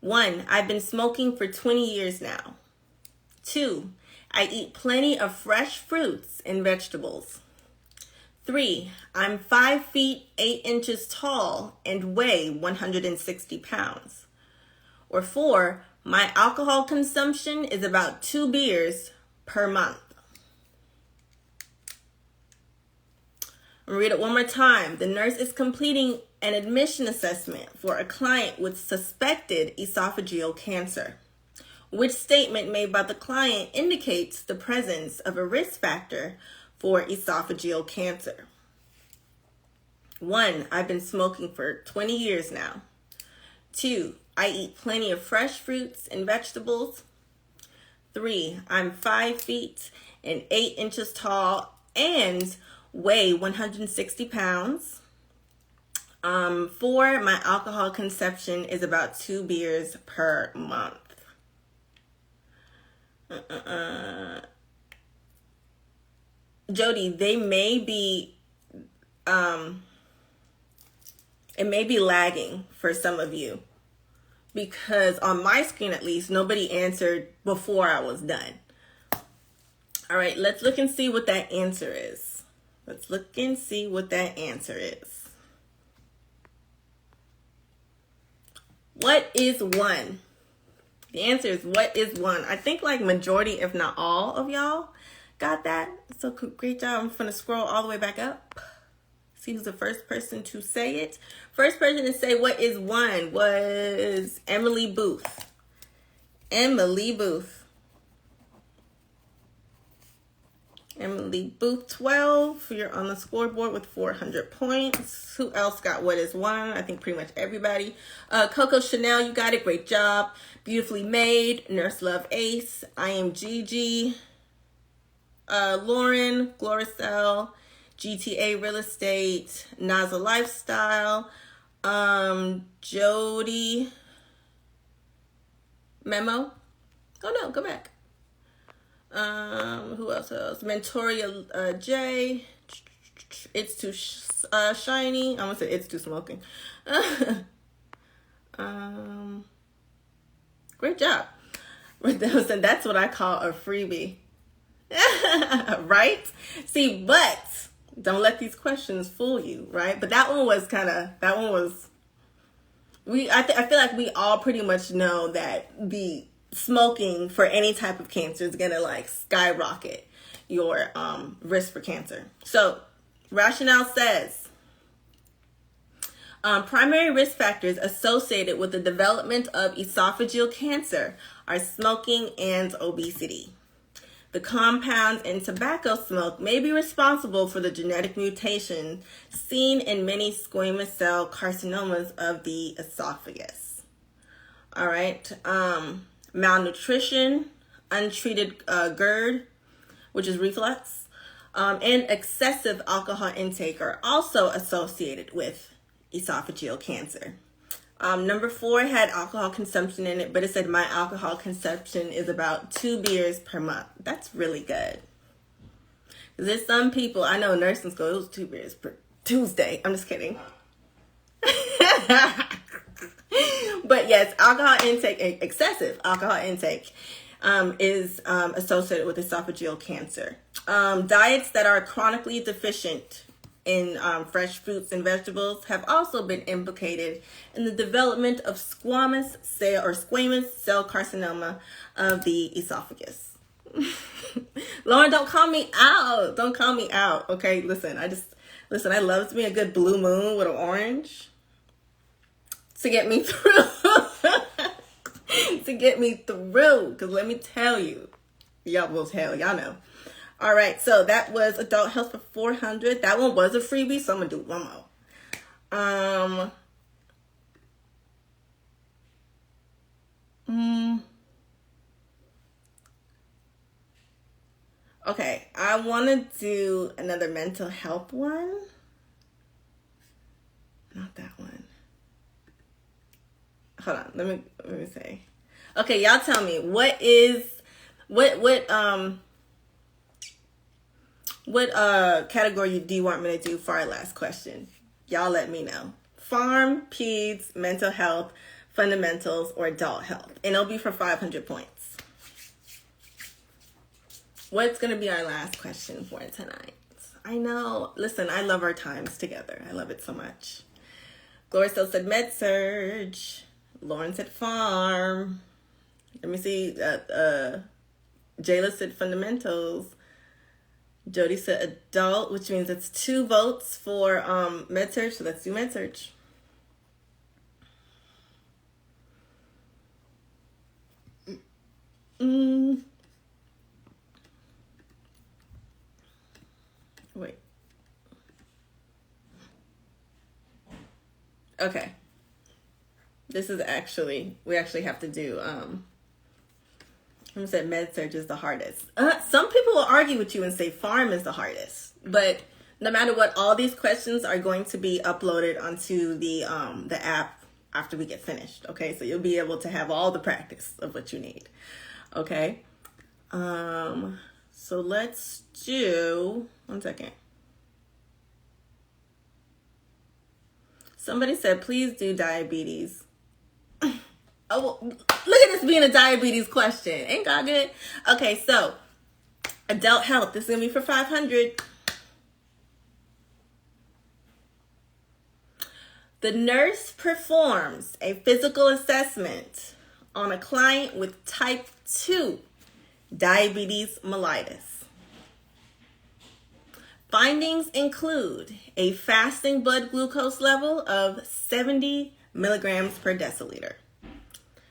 1, I've been smoking for 20 years now. 2, I eat plenty of fresh fruits and vegetables. 3, I'm 5 feet 8 inches tall and weigh 160 pounds. Or 4, my alcohol consumption is about 2 beers per month. I'll read it one more time. The nurse is completing an admission assessment for a client with suspected esophageal cancer. Which statement made by the client indicates the presence of a risk factor for esophageal cancer? 1, I've been smoking for 20 years now. 2, I eat plenty of fresh fruits and vegetables. 3, I'm 5 feet and 8 inches tall and weigh 160 pounds. 4, my alcohol consumption is about 2 beers per month. Jody, they may be, it may be lagging for some of you, because on my screen at least, nobody answered before I was done. All right, let's look and see what that answer is. Let's look and see what that answer is. What is 1? The answer is, what is 1? I think like majority, if not all of y'all got that. So great job. I'm going to scroll all the way back up. See who's the first person to say it. First person to say what is 1 was Emily Booth. Emily Booth. Emily Booth, 12. You're on the scoreboard with 400 points. Who else got what is 1? I think pretty much everybody. Coco Chanel, you got it. Great job. Beautifully Made. Nurse Love Ace. I am Gigi. Lauren. Gloricel. GTA Real Estate. Naza Lifestyle. Jody. Memo. Oh no, go back. Who else? Mentoria J. It's too shiny. I almost said it's too smoking. Great job. That's what I call a freebie. Right? See, but don't let these questions fool you, right? But that one was I feel like we all pretty much know that the smoking for any type of cancer is gonna like skyrocket your risk for cancer. So rationale says primary risk factors associated with the development of esophageal cancer are smoking and obesity. The compounds in tobacco smoke may be responsible for the genetic mutation seen in many squamous cell carcinomas of the esophagus. All right. Malnutrition, untreated GERD, which is reflux, and excessive alcohol intake are also associated with esophageal cancer. Number 4 had alcohol consumption in it, but it said my alcohol consumption is about 2 beers per month. That's really good. There's some people, I know nursing school, it was 2 beers per Tuesday. I'm just kidding. But yes, alcohol intake, excessive alcohol intake, is associated with esophageal cancer. Diets that are chronically deficient in fresh fruits and vegetables have also been implicated in the development of squamous cell carcinoma of the esophagus. Lauren, don't call me out. Don't call me out. Okay, listen, I love me a good blue moon with an orange to get me through. To get me through. Because let me tell you, y'all know. All right, so that was adult health for 400. That one was a freebie, so I'm going to do one more. Okay, I want to do another mental health one. Not that one. Hold on, let me say. Okay, y'all tell me what category do you want me to do for our last question? Y'all let me know. Farm, peds, mental health, fundamentals, or adult health. And it'll be for 500 points. What's going to be our last question for tonight? I know. Listen, I love our times together. I love it so much. Gloria still said med surge. Lauren said farm. Let me see. Jayla said fundamentals. Jody said adult, which means it's 2 votes for med-surg, so let's do med-surg. Wait. Okay. This is actually, we actually have to do, I said med-surg is the hardest. Some people will argue with you and say pharm is the hardest, but no matter what, all these questions are going to be uploaded onto the app after we get finished. Okay, so you'll be able to have all the practice of what you need. Okay, so let's do, one second. Somebody said, please do diabetes. Oh, well, look at this being a diabetes question. Ain't God good? Okay, so adult health. This is going to be for 500. The nurse performs a physical assessment on a client with type 2 diabetes mellitus. Findings include a fasting blood glucose level of 70 milligrams per deciliter.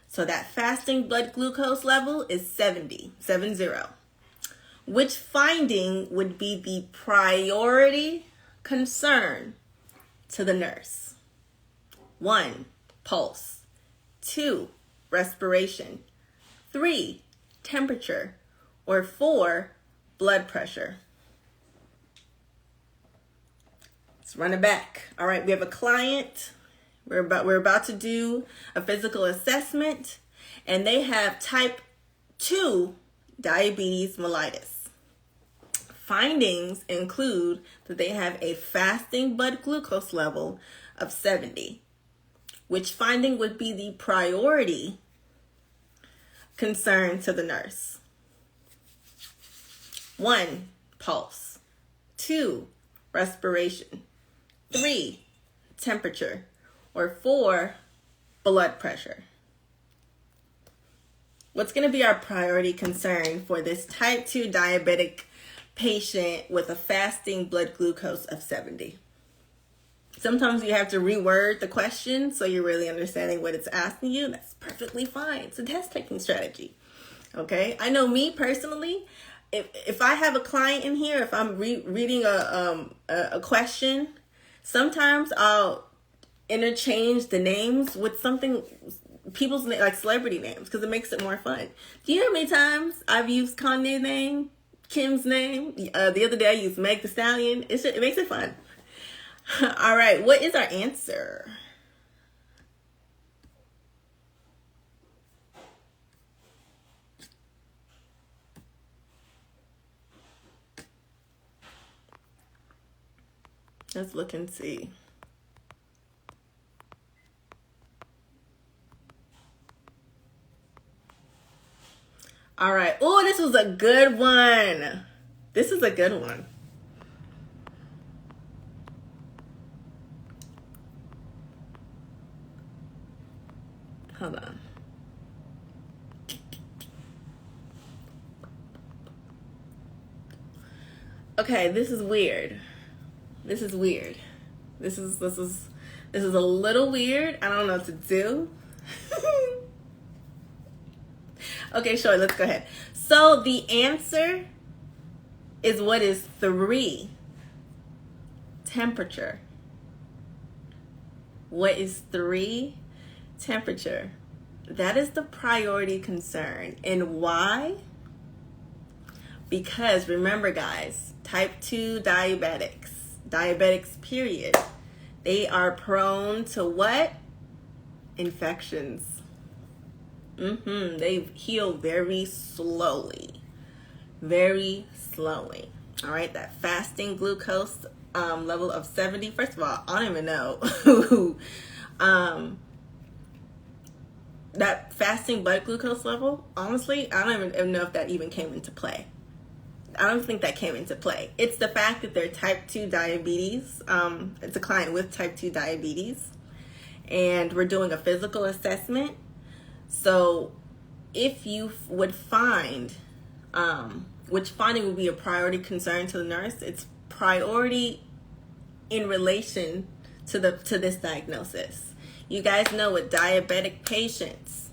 So that fasting blood glucose level is 70. Which finding would be the priority concern to the nurse? 1, pulse. 2, respiration. 3, temperature. Or 4, blood pressure. Let's run it back. All right, we have a client. We're about to do a physical assessment, and they have type 2 diabetes mellitus. Findings include that they have a fasting blood glucose level of 70. Which finding would be the priority concern to the nurse? 1, pulse. 2, respiration. 3, temperature. Or 4, blood pressure. What's going to be our priority concern for this type 2 diabetic patient with a fasting blood glucose of 70? Sometimes you have to reword the question so you're really understanding what it's asking you. That's perfectly fine. It's a test-taking strategy. Okay? I know me personally, if I have a client in here, if I'm reading a question, sometimes I'll interchange the names with something, people's like celebrity names, because it makes it more fun. Do you know how many times I've used Kanye's name, Kim's name? The other day I used Meg Thee Stallion. It makes it fun. All right, what is our answer? Let's look and see. All right. Oh, this was a good one. This is a good one. Hold on. Okay, this is weird. This is weird. This is a little weird. I don't know what to do. Okay, sure, let's go ahead. So the answer is what is 3? Temperature. What is 3? Temperature. That is the priority concern. And why? Because remember, guys, type 2 diabetics period, they are prone to what? Infections. They heal very slowly. Very slowly. All right, that fasting glucose level of 70. First of all, I don't even know. That fasting blood glucose level, honestly, I don't even know if that even came into play. I don't think that came into play. It's the fact that they're type 2 diabetes. It's a client with type 2 diabetes. And we're doing a physical assessment. So if you would find which finding will be a priority concern to the nurse. It's priority in relation to this diagnosis. You guys know with diabetic patients,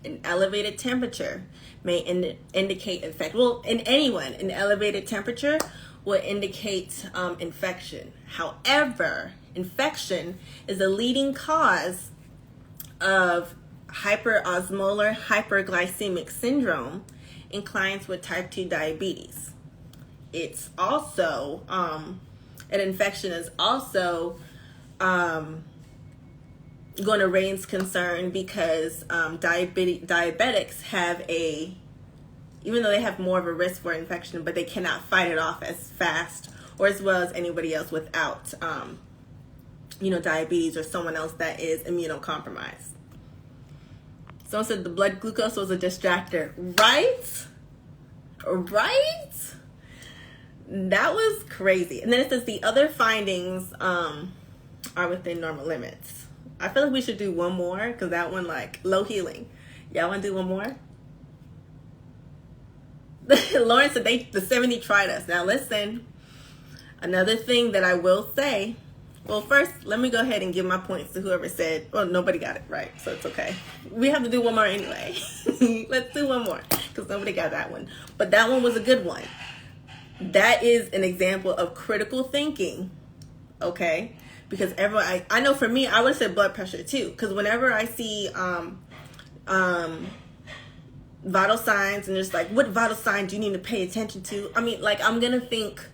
an elevated temperature may indicate infection. Well, in anyone, an elevated temperature will indicate infection. However, infection is a leading cause of hyperosmolar hyperglycemic syndrome in clients with type 2 diabetes. It's also, an infection is also going to raise concern because diabetics have even though they have more of a risk for infection, but they cannot fight it off as fast or as well as anybody else without, diabetes or someone else that is immunocompromised. Someone said the blood glucose was a distractor. Right? That was crazy. And then it says the other findings are within normal limits. I feel like we should do one more because that one, like, low healing. Y'all want to do one more? Lauren said the 70 tried us. Now listen, another thing that I will say, well, first, let me go ahead and give my points to whoever said, well, nobody got it right, so it's okay. We have to do one more anyway. Let's do one more because nobody got that one. But that one was a good one. That is an example of critical thinking, okay? Because everyone, I know for me, I would say blood pressure too. Because whenever I see vital signs and just like, what vital sign do you need to pay attention to? I mean, like, I'm going to think,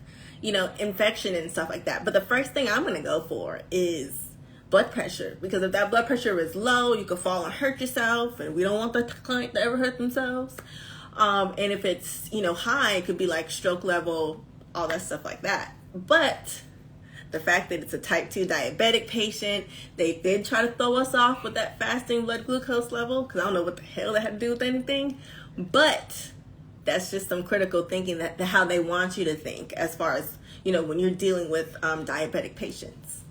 infection and stuff like that. But the first thing I'm going to go for is blood pressure. Because if that blood pressure is low, you could fall and hurt yourself. And we don't want the client to ever hurt themselves. And if it's, high, it could be like stroke level, all that stuff like that. But the fact that it's a type 2 diabetic patient, they did try to throw us off with that fasting blood glucose level, because I don't know what the hell that had to do with anything. But that's just some critical thinking, that how they want you to think as far as, when you're dealing with diabetic patients.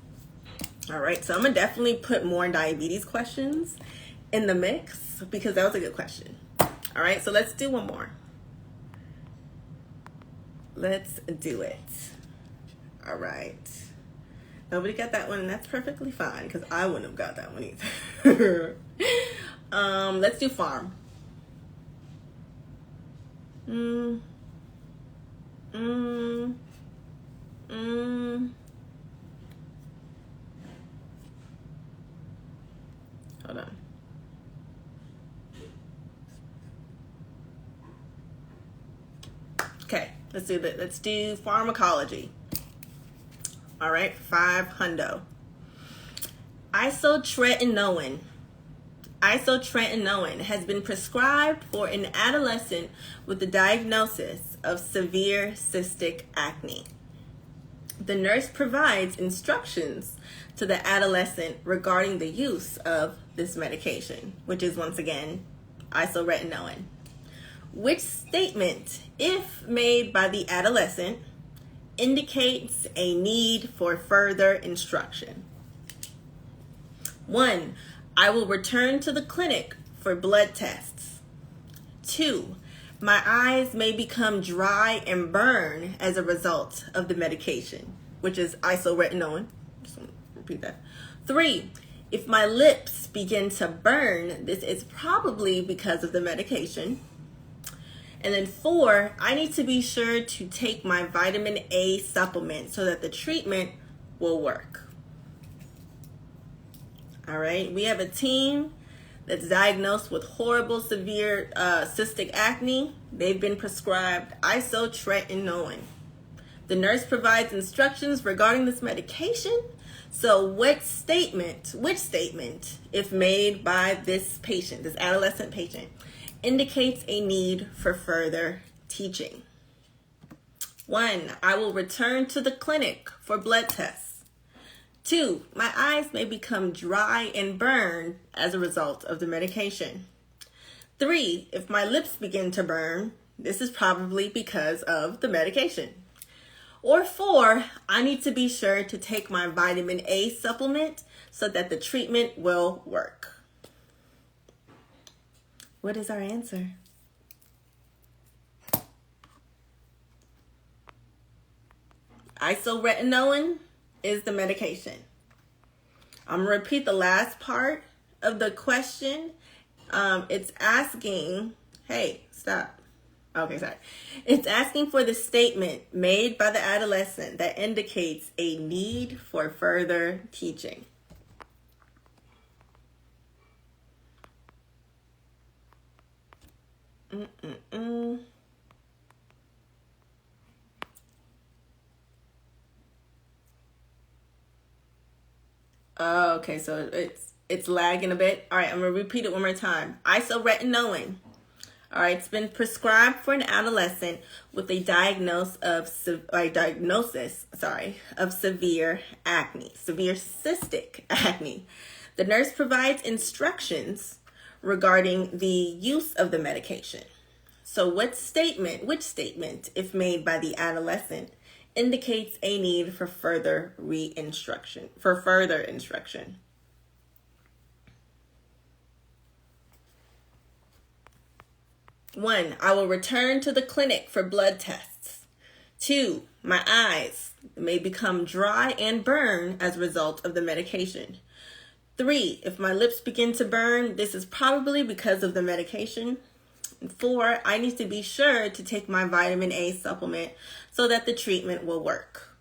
All right, so I'm going to definitely put more diabetes questions in the mix because that was a good question. All right, so let's do one more. Let's do it. All right. Nobody got that one, and that's perfectly fine because I wouldn't have got that one either. Let's do farm. Hold on. Okay, let's do that. Let's do pharmacology. All right, 5 hundo. Isotretinoin has been prescribed for an adolescent with the diagnosis of severe cystic acne. The nurse provides instructions to the adolescent regarding the use of this medication, which is once again isotretinoin. Which statement, if made by the adolescent, indicates a need for further instruction? 1. I will return to the clinic for blood tests. 2. My eyes may become dry and burn as a result of the medication, which is isotretinoin. Just want to repeat that. 3. If my lips begin to burn, this is probably because of the medication. And then 4, I need to be sure to take my vitamin A supplement so that the treatment will work. All right, we have a teen that's diagnosed with horrible, severe cystic acne. They've been prescribed isotretinoin. The nurse provides instructions regarding this medication. So which statement, if made by this patient, this adolescent patient, indicates a need for further teaching? 1. I will return to the clinic for blood tests. 2. My eyes may become dry and burn as a result of the medication. 3. If my lips begin to burn, this is probably because of the medication. Or 4, I need to be sure to take my vitamin A supplement so that the treatment will work. What is our answer? Isoretinoin is the medication. I'm going to repeat the last part of the question. It's asking, hey, stop. Okay, sorry. It's asking for the statement made by the adolescent that indicates a need for further teaching. Oh, okay, so it's lagging a bit. All right, I'm going to repeat it one more time. Isoretinoin. All right, it's been prescribed for an adolescent with a diagnosis of severe acne, severe cystic acne. The nurse provides instructions regarding the use of the medication. So which statement, if made by the adolescent, indicates a need for further instruction? 1, I will return to the clinic for blood tests. 2, my eyes may become dry and burn as a result of the medication. 3, if my lips begin to burn, this is probably because of the medication. 4, I need to be sure to take my vitamin A supplement so that the treatment will work.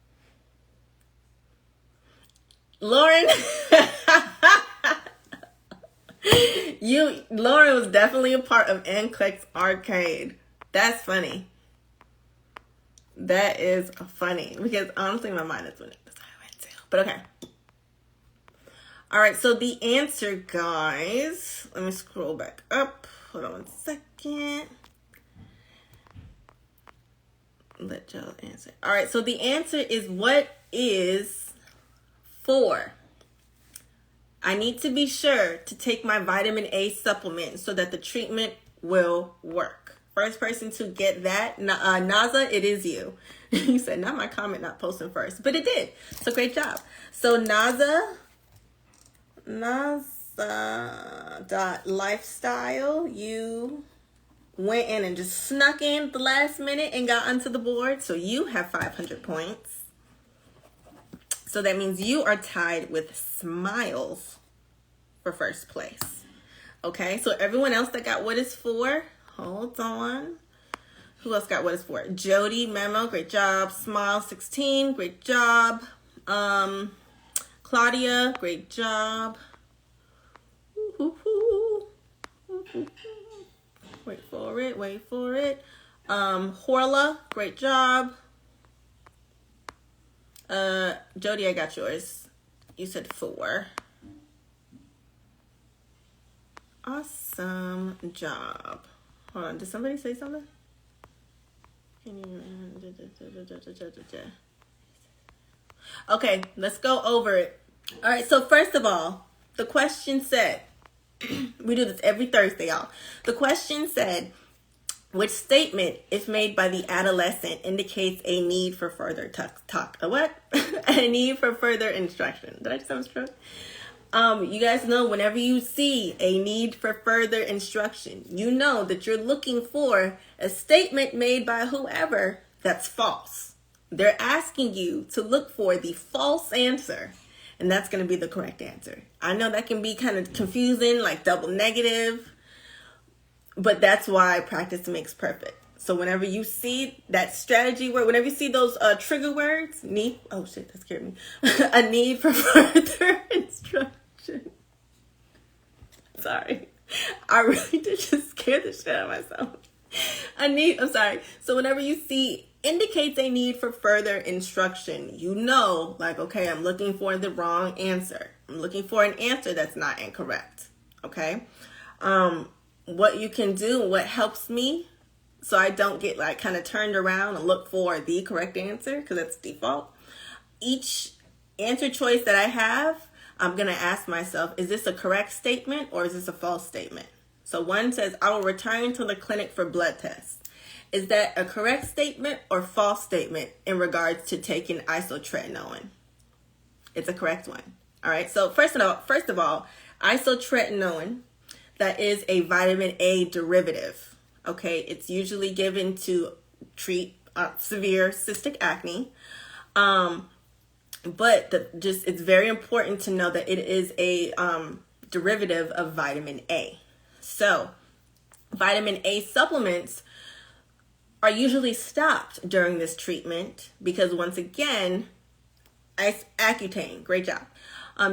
Lauren, Lauren was definitely a part of NCLEX Arcade. That's funny. That is funny because honestly, my mind is what I went to. But okay. All right, so the answer, guys, let me scroll back up. Hold on one second. Let y'all answer. All right, so the answer is, what is 4? I need to be sure to take my vitamin A supplement so that the treatment will work. First person to get that, Naza, it is you. You said, not my comment, not posting first, but it did. So great job. So Naza.lifestyle, you went in and just snuck in at the last minute and got onto the board. So you have 500 points. So that means you are tied with Smiles for first place. Okay, so everyone else that got what is 4, hold on. Who else got what is 4? Jody, Memo, great job. Smile 16, great job. Claudia, great job. Wait for it. Horla, great job. Jody, I got yours. You said 4. Awesome job. Hold on, did somebody say something? Okay, let's go over it. All right, so first of all, the question said, we do this every Thursday, y'all. The question said, which statement, if made by the adolescent, indicates a need for further a need for further instruction. Did I just have a stroke? You guys know whenever you see a need for further instruction, you know that you're looking for a statement made by whoever that's false. They're asking you to look for the false answer, and that's going to be the correct answer. I know that can be kind of confusing, like double negative, but that's why practice makes perfect. So whenever you see that strategy word, whenever you see those trigger words, oh shit, that scared me. A need for further instruction. Sorry. I really did just scare the shit out of myself. So whenever you see indicates a need for further instruction, you know, like, okay, I'm looking for the wrong answer. I'm looking for an answer that's not incorrect. Okay. What you can do, what helps me, so I don't get like kind of turned around and look for the correct answer, because that's default. Each answer choice that I have, I'm going to ask myself, is this a correct statement or is this a false statement? So 1 says, I will return to the clinic for blood tests. Is that a correct statement or false statement in regards to taking isotretinoin? It's a correct one. All right. So first of all, isotretinoin, that is a vitamin A derivative. Okay. It's usually given to treat severe cystic acne. But it's very important to know that it is a derivative of vitamin A. So vitamin A supplements are usually stopped during this treatment because, once again, Accutane, great job.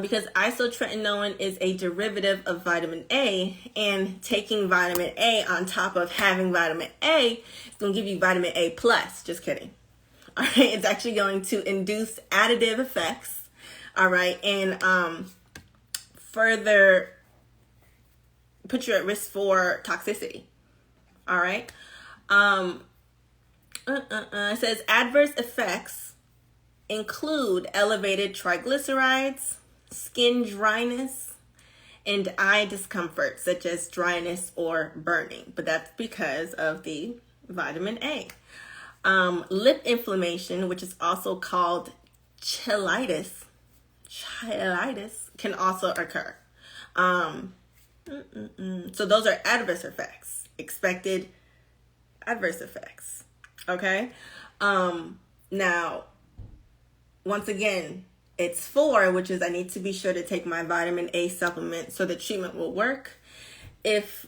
Because isotretinoin is a derivative of vitamin A, and taking vitamin A on top of having vitamin A is going to give you vitamin A plus. Just kidding. All right, it's actually going to induce additive effects. All right, and further put you at risk for toxicity. All right. It says adverse effects include elevated triglycerides, skin dryness, and eye discomfort, such as dryness or burning. But that's because of the vitamin A. Lip inflammation, which is also called cheilitis, can also occur. So those are adverse effects, expected adverse effects. Okay. Now, once again, it's 4, which is I need to be sure to take my vitamin A supplement so the treatment will work. If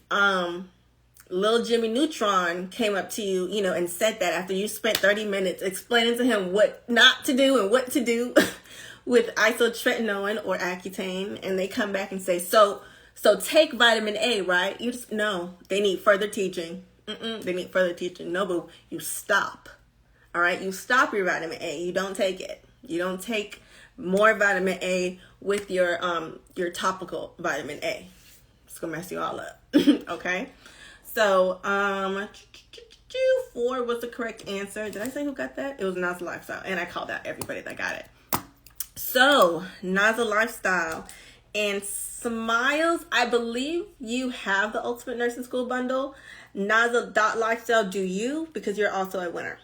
Lil Jimmy Neutron came up to you, and said that after you spent 30 minutes explaining to him what not to do and what to do with isotretinoin or Accutane, and they come back and say, so take vitamin A, right? You just, no, they need further teaching. They need further teaching. No, but you stop. All right, you stop your vitamin A. You don't take it. You don't take more vitamin A with your topical vitamin A. It's gonna mess you all up. Okay. So 4 was the correct answer. Did I say who got that? It was Naza Lifestyle, and I called out everybody that got it. So Naza Lifestyle and Smiles, I believe you have the Ultimate Nursing School bundle. Naza.lifestyle, do you? Because you're also a winner.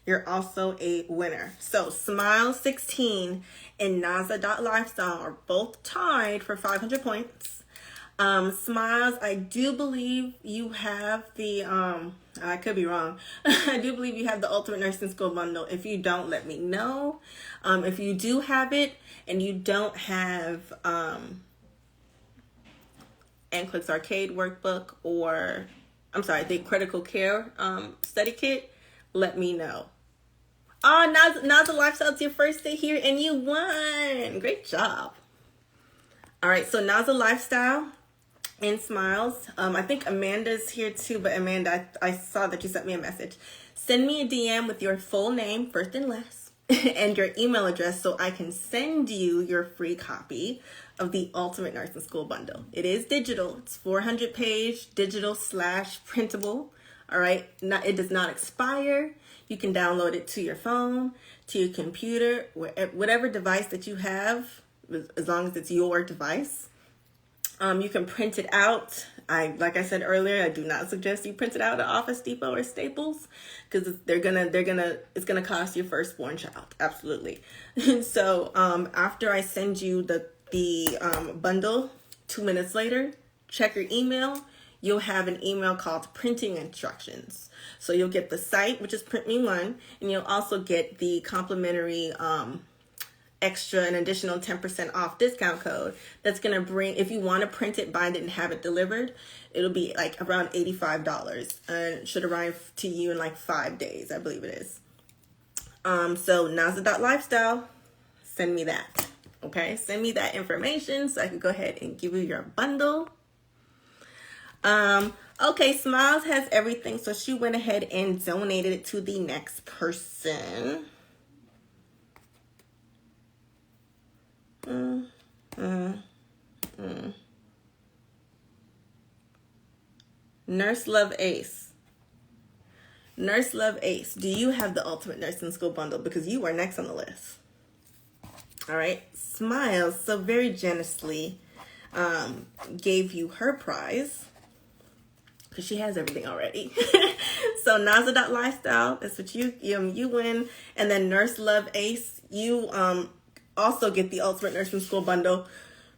You're also a winner. So Smiles 16 and Naza.lifestyle are both tied for 500 points. Smiles, I do believe you have the, I could be wrong. I do believe you have the Ultimate Nursing School bundle. If you don't, let me know. If you do have it and you don't have NCLEX Arcade workbook, or the critical care study kit, let me know. Oh, Naza Lifestyle, it's your first day here and you won. Great job. All right, so Naza Lifestyle and Smiles. I think Amanda's here too, but Amanda, I saw that you sent me a message. Send me a DM with your full name, first and last, and your email address so I can send you your free copy of the Ultimate Nursing School bundle. It is digital. It's 400-page digital / printable. All right. It does not expire. You can download it to your phone, to your computer, whatever device that you have, as long as it's your device. You can print it out. Like I said earlier, I do not suggest you print it out at Office Depot or Staples, because it's gonna cost your firstborn child. Absolutely. So after I send you the bundle, 2 minutes later, check your email. You'll have an email called printing instructions. So you'll get the site, which is Print Me One, and you'll also get the complimentary extra and additional 10% off discount code that's going to bring, if you want to print it, bind it, and have it delivered, it'll be like around $85 and it should arrive to you in like 5 days, I believe it is. So Naza.lifestyle, send me that. Okay, send me that information so I can go ahead and give you your bundle. Okay, Smiles has everything, so she went ahead and donated it to the next person. Nurse Love Ace. Nurse Love Ace, do you have the Ultimate Nursing School bundle? Because you are next on the list. All right, Smiles so very generously gave you her prize, because she has everything already. So Naza.lifestyle, that's what you win. And then Nurse Love Ace, you also get the Ultimate Nursing School bundle,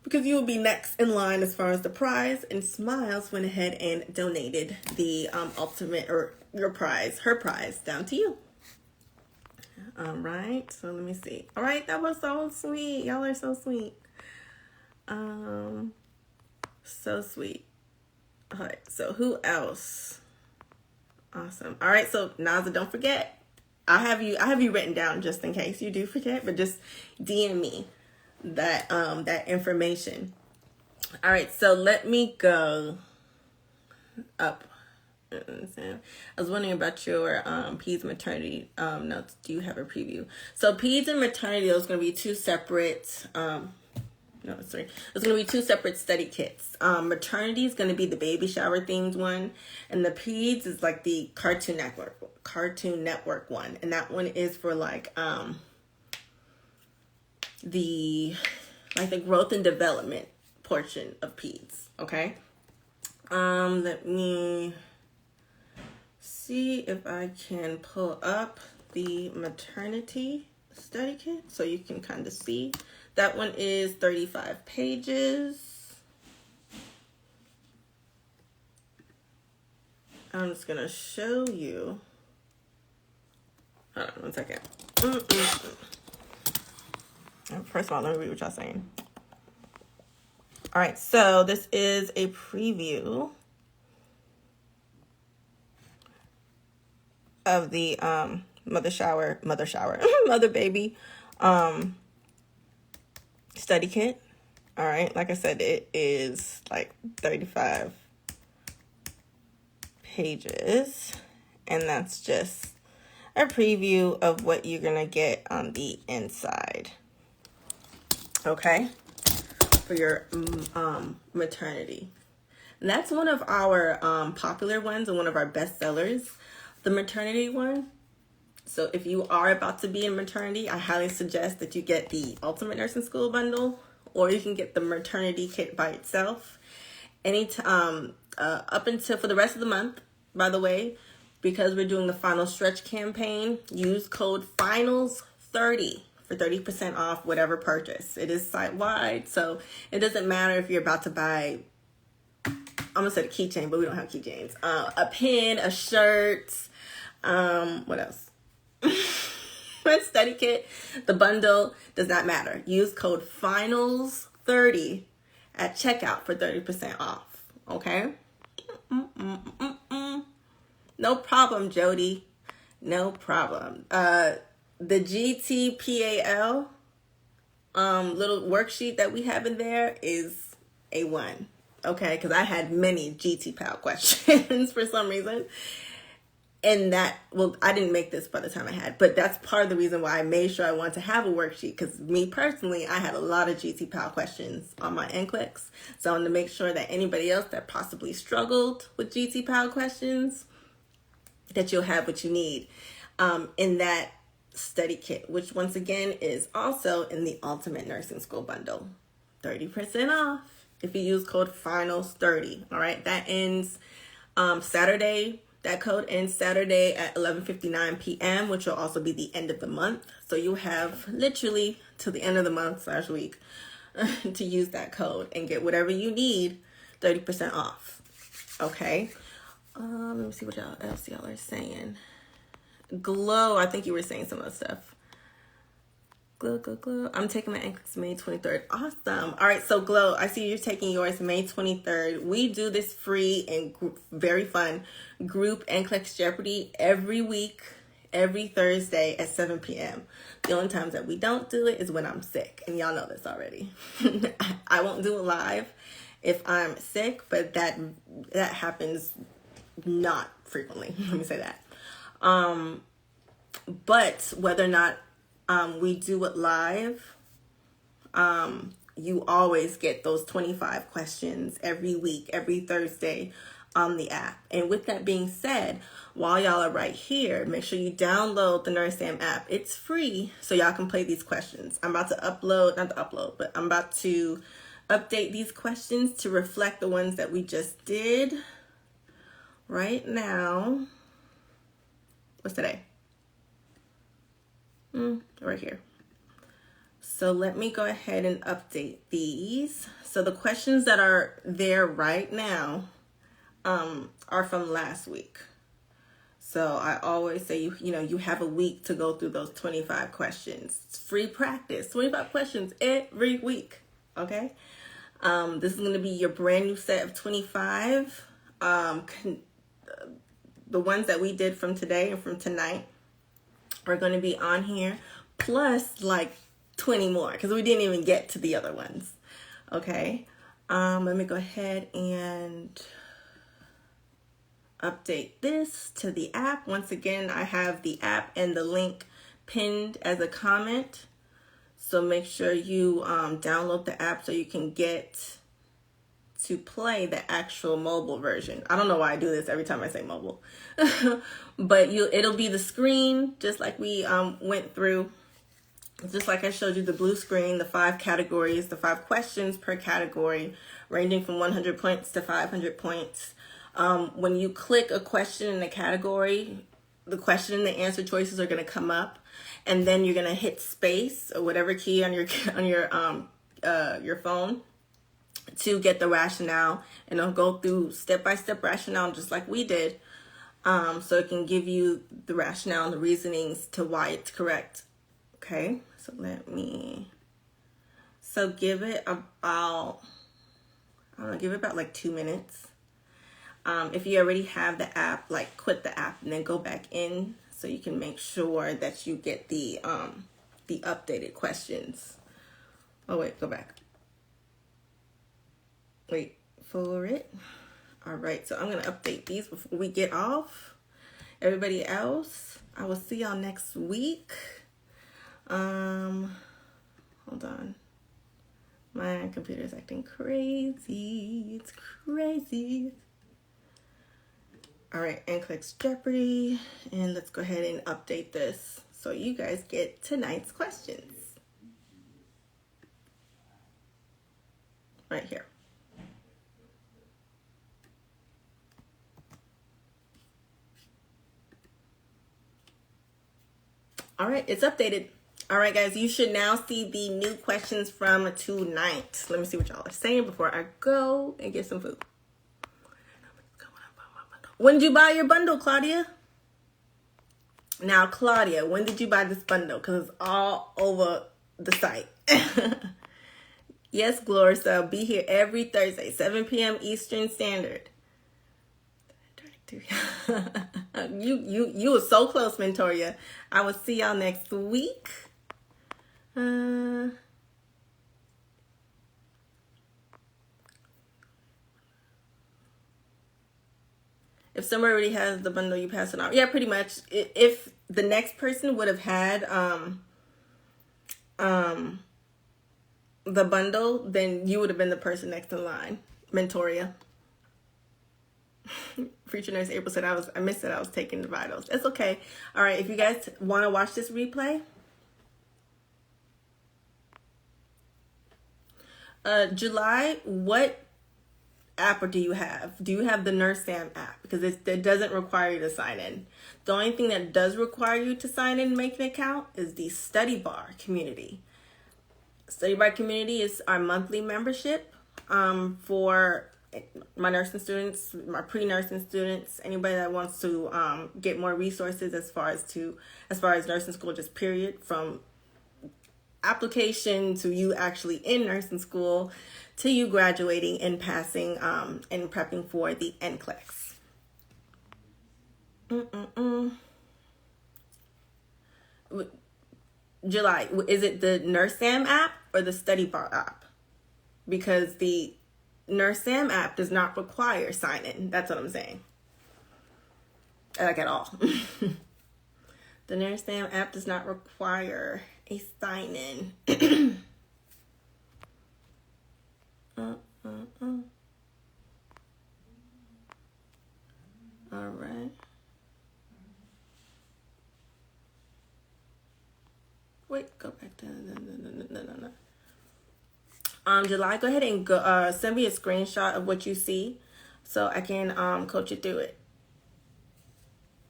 because you will be next in line as far as the prize. And Smiles went ahead and donated the ultimate, or her prize down to you. All right, so let me see. All right, that was so sweet. Y'all are so sweet. So sweet. All right, so who else? Awesome. All right, so Naza, don't forget. I have you written down just in case you do forget, but just DM me that that information. All right, so let me go up. I was wondering about your peds maternity notes. Do you have a preview? So peds and maternity, those going to be two separate no, sorry. There's going to be two separate study kits. Maternity is going to be the baby shower themed one, and the peds is like the Cartoon Network one, and that one is for like the growth and development portion of peds. Okay. Let me see if I can pull up the maternity study kit so you can kind of see. That one is 35 pages. I'm just going to show you. Hold on 1 second. First of all, let me read what y'all saying. All right, so this is a preview of the mother baby study kit. All right, like I said, it is like 35 pages, and that's just a preview of what you're gonna get on the inside. Okay, for your maternity. And that's one of our popular ones and one of our best sellers, the maternity one. So if you are about to be in maternity, I highly suggest that you get the Ultimate Nursing School bundle, or you can get the maternity kit by itself. Up until for the rest of the month, by the way, because we're doing the final stretch campaign, use code FINALS30 for 30% off whatever purchase. It is site-wide, so it doesn't matter if you're about to buy, I'm gonna say a keychain, but we don't have keychains. A pin, a shirt, what else? Study kit, the bundle, does not matter. Use code FINALS30 at checkout for 30% off. Okay? No problem, Jody. No problem. The GTPAL little worksheet that we have in there is A1. Okay? Because I had many GTPAL questions for some reason. And that, well, I didn't make this by the time I had, but that's part of the reason why I made sure I wanted to have a worksheet, because me personally, I had a lot of GT-PAL questions on my NCLEX. So I wanted to make sure that anybody else that possibly struggled with GT-PAL questions, that you'll have what you need in that study kit, which once again is also in the Ultimate Nursing School bundle. 30% off if you use code FINALS30. All right, that ends Saturday. That code ends Saturday at 11:59 p.m., which will also be the end of the month. So you have literally till the end of the month / week to use that code and get whatever you need, 30% off. Okay. Let me see what else y'all are saying. Glow, I think you were saying some of the stuff. Glow. I'm taking my NCLEX May 23rd. Awesome. All right, so Glow, I see you're taking yours May 23rd. We do this free and very fun group NCLEX Jeopardy every week, every Thursday at 7 p.m. The only times that we don't do it is when I'm sick, and y'all know this already. I won't do it live if I'm sick, but that happens not frequently. Let me say that. But whether or not we do it live, you always get those 25 questions every week, every Thursday on the app. And with that being said, while y'all are right here, make sure you download the NurseSam app. It's free, so y'all can play these questions. I'm about to I'm about to update these questions to reflect the ones that we just did right now. What's today? Right here. So let me go ahead and update these. So the questions that are there right now are from last week. So I always say, you have a week to go through those 25 questions. It's free practice, 25 questions every week, okay? This is going to be your brand new set of 25. The ones that we did from today and from tonight are going to be on here, plus like 20 more, because we didn't even get to the other ones, okay? Let me go ahead and update this to the app. Once again, I have the app and the link pinned as a comment. So make sure you download the app so you can get to play the actual mobile version. I don't know why I do this every time I say mobile. But it'll be the screen, just like we went through. Just like I showed you the blue screen, the 5 categories, the 5 questions per category, ranging from 100 points to 500 points. When you click a question in a category, the question and the answer choices are going to come up, and then you're going to hit space or whatever key on your phone to get the rationale, and it'll go through step-by-step rationale just like we did, so it can give you the rationale and the reasonings to why it's correct. Okay, so give it about, give it about like 2 minutes. If you already have the app, like quit the app and then go back in so you can make sure that you get the updated questions. Oh wait, go back. Wait for it. All right, so I'm gonna update these before we get off. Everybody else, I will see y'all next week. Hold on. My computer is acting crazy. It's crazy. All right, NCLEX Jeopardy, and let's go ahead and update this so you guys get tonight's questions. Right here. All right, it's updated. All right, guys, you should now see the new questions from tonight. Let me see what y'all are saying before I go and get some food. When did you buy your bundle, Claudia? Now, Claudia, when did you buy this bundle? Because it's all over the site. Yes, Gloria, so I'll be here every Thursday, 7 p.m. Eastern Standard. You were so close, Mentoria. I will see y'all next week. If someone already has the bundle, you pass it on. Yeah, pretty much. If the next person would have had the bundle, then you would have been the person next in line. Mentoria. Future Nurse April said I missed it. I was taking the vitals. It's okay. All right, if you guys want to watch this replay, July, what app do you have? Do you have the Nurse Sam app? Because it doesn't require you to sign in. The only thing that does require you to sign in and make an account is the Study Bar community. Study Bar community is our monthly membership for my nursing students, my pre-nursing students, anybody that wants to get more resources as far as nursing school, just period, from application to you actually in nursing school to you graduating and passing and prepping for the NCLEX. July, is it the Nurse Sam app or the Study Bar app? Because the Nurse Sam app does not require sign-in. That's what I'm saying. Like at all. The Nurse Sam app does not require a sign-in. All right. Wait, go back to no. July, go ahead and go send me a screenshot of what you see so I can coach you through it.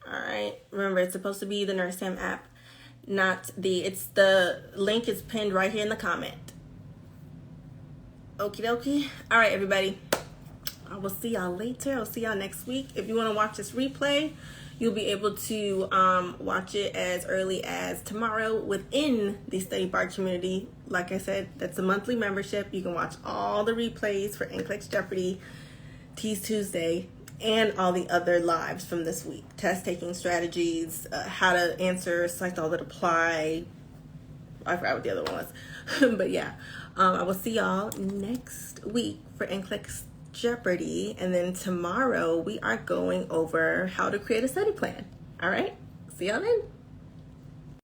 All right. Remember, it's supposed to be the Nurse Sam app, not the link is pinned right here in the comment. Okie dokie. All right, everybody. I will see y'all later. I'll see y'all next week. If you want to watch this replay, You'll be able to watch it as early as tomorrow within the Study Bar community. Like I said, that's a monthly membership. You can watch all the replays for NCLEX Jeopardy, Tease Tuesday, and all the other lives from this week. Test taking strategies, how to answer, select all that apply. I forgot what the other one was. But yeah, I will see y'all next week for NCLEX Jeopardy. And then tomorrow we are going over how to create a study plan. All right, see y'all then.